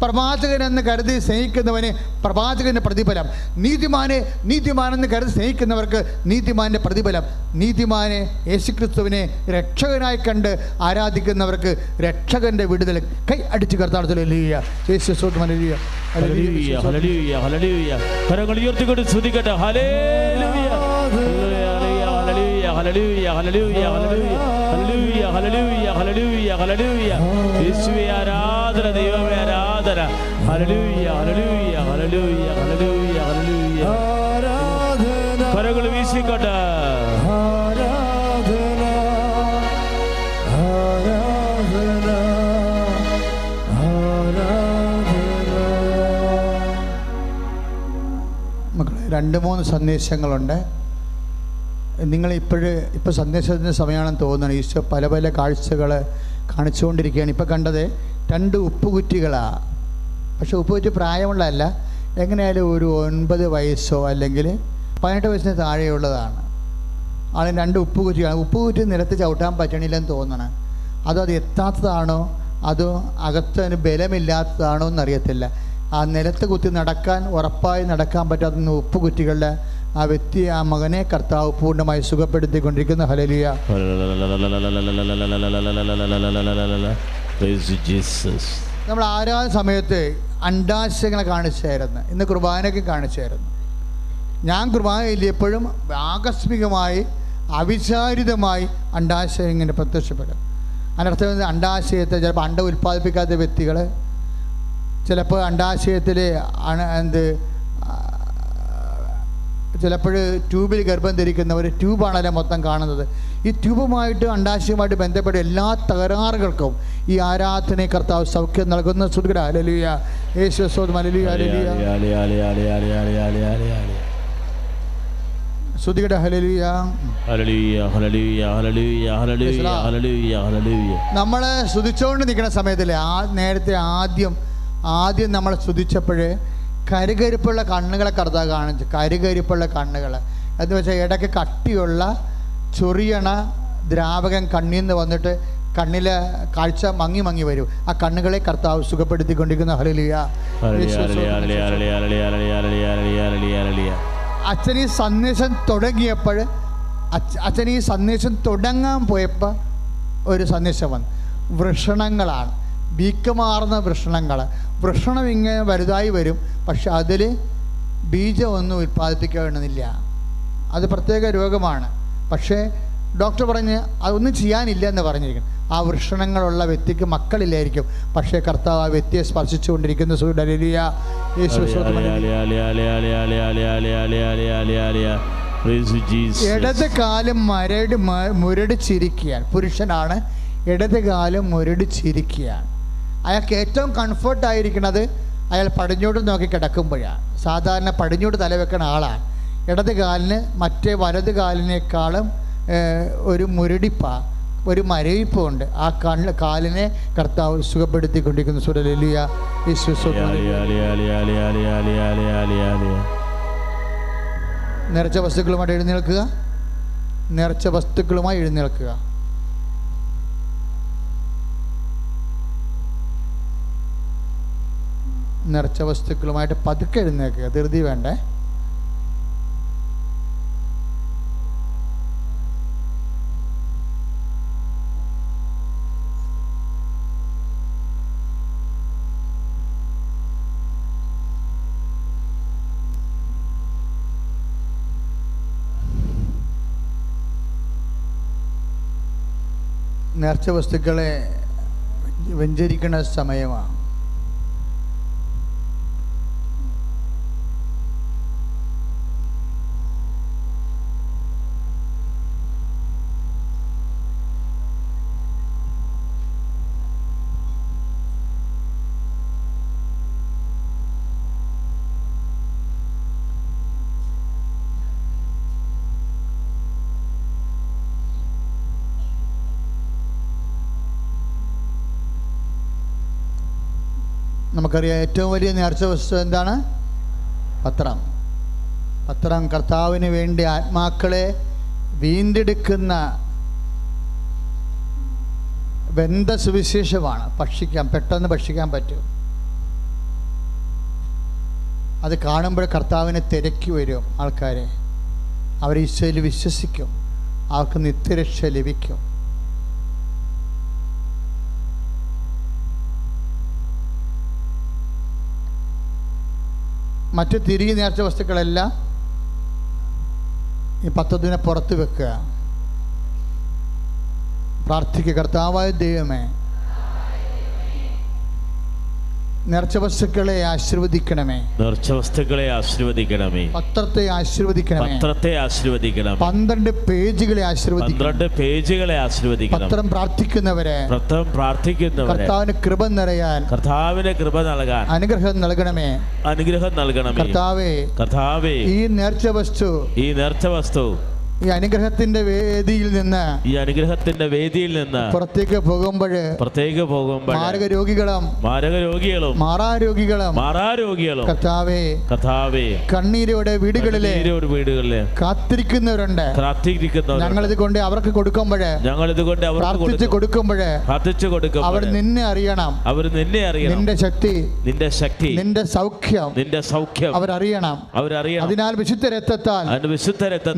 പ്രവാചകനെന്ന് കരുതി സ്നേഹിക്കുന്നവന് പ്രവാചകൻ്റെ പ്രതിഫലം, നീതിമാനെന്ന് കരുതി സ്നേഹിക്കുന്നവർക്ക് നീതിമാൻ്റെ പ്രതിഫലം, നീതിമാനെ യേശുക്രിസ്തുവിനെ രക്ഷകനായി കണ്ട് ആരാധിക്കുന്നവർക്ക് രക്ഷകൻ്റെ വിടുതൽ. കൈ അടിച്ച് കർത്താവ് ഹല്ലേലൂയ, യേശു സ്തോത്രം, ഹല്ലേലൂയ, ഹല്ലേലൂയ, ഹല്ലേലൂയ, ഹല്ലേലൂയ. കരങ്ങൾ ഉയർത്തിക്കൊണ്ട് സ്തുതിക്കട്ടെ. Hallelujah, hallelujah, hallelujah, hallelujah, hallelujah, hallelujah, hallelujah, hallelujah. യേശുവേ ആരാധന, ദൈവമേ ആരാധന. Hallelujah, hallelujah, hallelujah, hallelujah, hallelujah. കരങ്ങൾ വീശിക്കട്ടെ. മക്കളെ, 2-3 സന്ദേശങ്ങളുണ്ട്. ഇപ്പോൾ സന്ദേശത്തിൻ്റെ സമയമാണെന്ന് തോന്നുന്നു. ഈശോ പല കാഴ്ചകൾ കാണിച്ചുകൊണ്ടിരിക്കുകയാണ്. ഇപ്പോൾ കണ്ടത് 2 ഉപ്പുകുറ്റികളാണ്. പക്ഷെ ഉപ്പുകുറ്റി പ്രായമുള്ളതല്ല, എങ്ങനെയായാലും ഒരു 9 വയസ്സോ അല്ലെങ്കിൽ 18 വയസ്സിന് താഴെയുള്ളതാണ്. ആളിന് 2 ഉപ്പുകുറ്റിയാണ്. ഉപ്പുകുറ്റി നിലത്ത് ചവിട്ടാൻ പറ്റണില്ലെന്ന് തോന്നണം. അതോ അത് എത്താത്തതാണോ അതോ അകത്തതിന് ബലമില്ലാത്തതാണോ എന്നറിയത്തില്ല. ആ നിലത്ത് കുത്തി നടക്കാൻ, ഉറപ്പായി നടക്കാൻ പറ്റാത്ത ഉപ്പുകുറ്റികളുടെ ആ മകനെ കർത്താവ് പൂർണ്ണമായി സുഖപ്പെടുത്തിക്കൊണ്ടിരിക്കുന്ന. ഹല്ലേലൂയ. നമ്മൾ ആരാധന സമയത്ത് അണ്ടാശയങ്ങളെ കാണിച്ചായിരുന്നു, ഇന്ന് കുർബാനയ്ക്ക് കാണിച്ചായിരുന്നു. ഞാൻ കുർബാനയിൽ എപ്പോഴും ആകസ്മികമായി അവിചാരിതമായി അണ്ടാശയം ഇങ്ങനെ പ്രത്യക്ഷപ്പെടും. അതിനർത്ഥം അണ്ടാശയത്തെ ചിലപ്പോൾ അണ്ട ഉൽപ്പാദിപ്പിക്കാത്ത വ്യക്തികൾ, ചിലപ്പോൾ അണ്ടാശയത്തിൽ ചിലപ്പോൾ ട്യൂബിൽ ഗർഭം ധരിക്കുന്നവർ ട്യൂബാണല്ലോ മൊത്തം കാണുന്നത്. ഈ ട്യൂബുമായിട്ട് അണ്ടാശയവുമായിട്ട് ബന്ധപ്പെട്ട എല്ലാ തകരാറുകൾക്കും ഈ ആരാധന കർത്താവ് സൗഖ്യം നൽകുന്ന. സുഖിട ഹല്ലേലൂയ, യേശു സ്തോത്രം, ഹല്ലേലൂയ, ഹല്ലേലൂയ, സുധികട ഹല്ലേലൂയ, hallelujah, hallelujah, hallelujah, hallelujah, hallelujah, ഹല്ലേലൂയ. നമ്മൾ സ്തുതിച്ചുകൊണ്ട് നിൽക്കുന്ന സമയത്തിൽ നേരത്തെ ആദ്യം നമ്മൾ സ്തുതിച്ചപ്പോൾ കരുകരിപ്പുള്ള കണ്ണുകളെ കർത്താവ് കാണിച്ചു. കരുകരിപ്പുള്ള കണ്ണുകൾ എന്ന് വെച്ചാൽ ഇടയ്ക്ക് കട്ടിയുള്ള ചൊറിയണ ദ്രാവകം കണ്ണിൽ നിന്ന് വന്നിട്ട് കണ്ണിലെ കാഴ്ച മങ്ങി വരും. ആ കണ്ണുകളെ കർത്താവ് സുഖപ്പെടുത്തിക്കൊണ്ടിരിക്കുന്ന. ഹല്ലേലൂയ, അച്ഛൻ ഈ സന്ദേശം തുടങ്ങിയപ്പോൾ അച്ഛൻ ഈ സന്ദേശം തുടങ്ങാൻ പോയപ്പോൾ ഒരു സന്ദേശം വന്നു. വൃഷണങ്ങളാണ്, വീക്കമാർന്ന വൃഷണങ്ങൾ. വൃഷണം ഇങ്ങനെ വലുതായി വരും, പക്ഷെ അതിൽ ബീജമൊന്നും ഉൽപ്പാദിപ്പിക്കണമെന്നില്ല. അത് പ്രത്യേക രോഗമാണ്. പക്ഷേ ഡോക്ടർ പറഞ്ഞ് അതൊന്നും ചെയ്യാനില്ല എന്ന് പറഞ്ഞിരിക്കുന്നു. ആ വൃഷണങ്ങളുള്ള വ്യക്തിക്ക് മക്കളില്ലായിരിക്കും, പക്ഷേ കർത്താവ് ആ വ്യക്തിയെ സ്പർശിച്ചുകൊണ്ടിരിക്കുന്ന ഇടത് കാലം മുരടിച്ചിരിക്കുകയാണ്. പുരുഷനാണ്, ഇടത് കാലം മുരടിച്ചിരിക്കുകയാണ്. അയാൾക്ക് ഏറ്റവും കംഫർട്ടായിരിക്കുന്നത് അയാൾ പടിഞ്ഞോട്ട് നോക്കി കിടക്കുമ്പോഴാണ്. സാധാരണ പടിഞ്ഞോട്ട് തലവെക്കുന്ന ആളാണ്. ഇടത് കാലിന് മറ്റേ വലത് കാലിനേക്കാളും ഒരു മുരടിപ്പാണ്, ഒരു മരവിപ്പുണ്ട്. ആ കാലിനെ കർത്താവ് സുഖപ്പെടുത്തിക്കൊണ്ടിരിക്കുന്നു. സുരലിയ നിറച്ച വസ്തുക്കളുമായി എഴുന്നേൽക്കുക, നിറച്ച വസ്തുക്കളുമായി എഴുന്നേൽക്കുക. നിറച്ച വസ്തുക്കളുമായിട്ട് പതുക്കെ എഴുന്നേൽക്കുക, ധൃതി വേണ്ടേ. നേർച്ച വസ്തുക്കളെ വെഞ്ചരിക്കുന്ന സമയമാണ്. നമുക്കറിയാം ഏറ്റവും വലിയ നേർച്ച വസ്തു എന്താണ്? പത്രം. പത്രം കർത്താവിന് വേണ്ടി ആത്മാക്കളെ വീണ്ടെടുക്കുന്ന വെന്ത സുവിശേഷമാണ്. പെട്ടെന്ന് ഭക്ഷിക്കാൻ പറ്റും. അത് കാണുമ്പോൾ കർത്താവിനെ തിരക്കി വരും ആൾക്കാരെ. അവർ ഈശോയിൽ വിശ്വസിക്കും, അവർക്ക് നിത്യരക്ഷ ലഭിക്കും. മറ്റ് തിരികെ നേർച്ച വസ്തുക്കളെല്ലാം ഈ പത്രത്തിന് പുറത്ത് വെക്കുക. പ്രാർത്ഥിക്കുക, കർത്താവായ ദൈവമേ, നേർച്ച വസ്തുക്കളെ ആശീർവദിക്കണമേ. നേർച്ച വസ്തുക്കളെ ആശീർവദിക്കണമേ. പത്രത്തെ ആശീർവദിക്കണമേ. പത്രത്തെ ആശീർവദിക്കണം. 12 പേജുകളെ ആശീർവദിക്കണം. 12 പേജുകളെ ആശീർവദിക്കണം. പത്രം പ്രാർത്ഥിക്കുന്നവരെ കർത്താവിന് കൃപ നിറയാൻ, കർത്താവിന് കൃപ നൽകാൻ അനുഗ്രഹം നൽകണമേ. അനുഗ്രഹം നൽകണമേ. കർത്താവേ, ഈ നേർച്ച വസ്തു ഈ അനുഗ്രഹത്തിന്റെ വേദിയിൽ നിന്ന് പുറത്തേക്ക് പോകുമ്പോൾ മാരകരോഗികളും മാറാരോഗികളും കർത്താവേ കണ്ണീരോടെ വീടുകളിലെ കാത്തിരിക്കുന്നവരുണ്ട്. ഞങ്ങളിത് കൊണ്ട് അവർക്ക് കൊടുക്കുമ്പോൾ പ്രാർത്ഥിച്ചു കൊടുക്കുമ്പോൾ അവർ നിന്നെ അറിയണം. നിന്റെ ശക്തി, നിന്റെ സൗഖ്യം അവരറിയണം. അതിനാൽ വിശുദ്ധ രക്തത്താൽ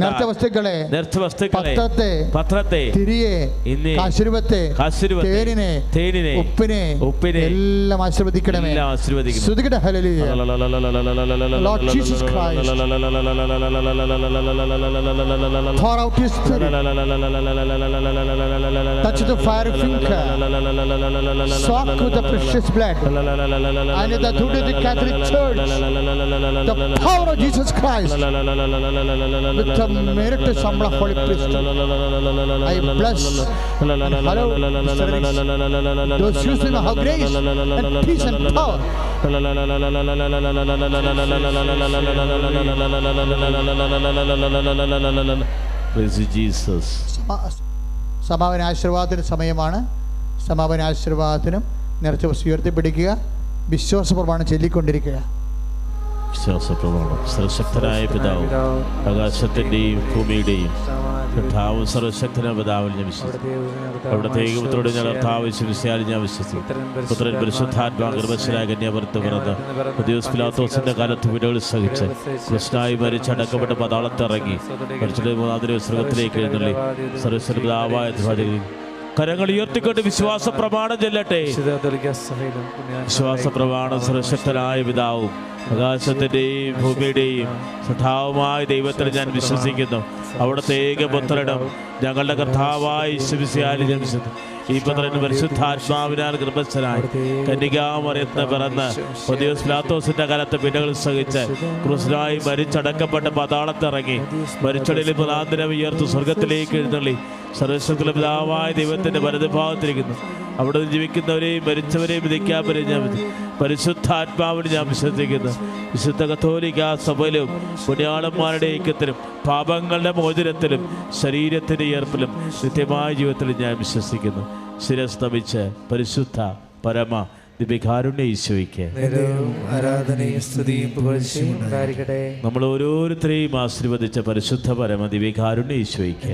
നേർച്ച വസ്തുക്കളെ, പത്രത്തെ, തിരിയെ, കാശുരുവത്തെ, തേനിനെ, ഉപ്പിനെ എല്ലാം ആശീർവദിക്കണമേ. സ്തുതിക്കട്ടെ. Hallelujah. Lord Jesus Christ, pour out His Spirit, touch the fire finger, soak with the precious blood, and the truth of the Catholic Church, the power of Jesus Christ, with the merit of Holy Priesthood. I bless and hallow those using of grace and peace and power. Praise Jesus. സമാപന ആശീർവാദത്തിന് സമയമാണ്. സമാപന ആശീർവാദത്തിനും നേർച്ച വസ്തു ഉയർത്തിപ്പിടിക്കുക, വിശ്വാസപ്രമാണം ചൊല്ലിക്കൊണ്ടിരിക്കുക. വിശ്വാസപ്രമാണം. സർവശക്തനായ പിതാവ്, ആകാശത്തിന്റെയും ഭൂമിയുടെയും കർത്താവ് സർവശക്തനായ പിതാവിൽ ഞാൻ വിശ്വസിക്കുന്നു. അവിടുത്തെ ഏകപുത്രനോട് ഞാൻ കർത്താവ് യേശുമിശിഹായിൽ ഞാൻ വിശ്വസിക്കുന്നു. പുത്രൻ പരിശുദ്ധാത്മാ ഗർഭസ്ഥനായ കന്യാമറിയത്തിൽ പിറന്ന് പന്തിയോസ് പിലാത്തോസിന്റെ കാലത്ത് പീഡകൾ സഹിച്ച് ക്രിസ്തുവിനായി മരിച്ച് അടക്കപ്പെട്ട പാതാളത്തിറങ്ങി മരിച്ചിട്ട് മൂന്നാം ദിനം സ്വർഗ്ഗത്തിലേക്ക് എഴുന്നള്ളി സർവ്വസ്വന്റെ പിതാവായ ദൈവത്തിൽ കരങ്ങൾ ഉയർത്തിക്കൊണ്ട് വിശ്വാസ പ്രമാണം ചെല്ലട്ടെ. വിശ്വാസ പ്രമാണം സർവശക്തനായ പിതാവും ആകാശത്തിന്റെയും ഭൂമിയുടെയും സൃഷ്ടാവുമായ ദൈവത്തിൽ ഞാൻ വിശ്വസിക്കുന്നു. അവിടുത്തെ ഏകപുത്രനും ഞങ്ങളുടെ കർത്താവായ യേശുമിശിഹായിൽ ഞാൻ വിശ്വസിക്കുന്നു. ഈ പുത്രൻ പരിശുദ്ധാത്മാവിനാൽ ഗർഭസ്ഥനായി കന്യകാമറിയത്തിന് പിറന്ന് പന്തിയോസ് പിലാത്തോസിന്റെ കാലത്ത് പീഡകൾ സഹിച്ച് ക്രൂശിലായി മരിച്ചടക്കപ്പെട്ട പാതാളത്തിറങ്ങി മരിച്ചടലിൽ മൂന്നാം ദിനം ഉയർത്ത് സ്വർഗത്തിലേക്ക് എഴുന്നള്ളി സർവശക്തനായ പിതാവായ ദൈവത്തിന്റെ വലതുഭാഗത്തിരിക്കുന്നു. അവിടെ ജീവിക്കുന്നവരെയും മരിച്ചവരെയും വിധിക്കാവരെയും ഞാൻ പരിശുദ്ധാത്മാവിന് ഞാൻ വിശ്വസിക്കുന്നു. വിശുദ്ധ കത്തോലിക്ക സഭയിലും പുണ്യാളന്മാരുടെ ഐക്യത്തിലും പാപങ്ങളുടെ മോചനത്തിലും ശരീരത്തിന്റെ ഉയർപ്പിലും നിത്യമായ ജീവിതത്തിലും ഞാൻ വിശ്വസിക്കുന്നു. ശിരസ്തമിച്ച് പരിശുദ്ധ പരമ ദിവ്യകാരുണ്യ ഈശോയ്ക്ക് നമ്മൾ ഓരോരുത്തരെയും ആശീർവദിച്ച പരിശുദ്ധ പരമ ദിവ്യകാരുണ്യ ഈശോയ്ക്ക്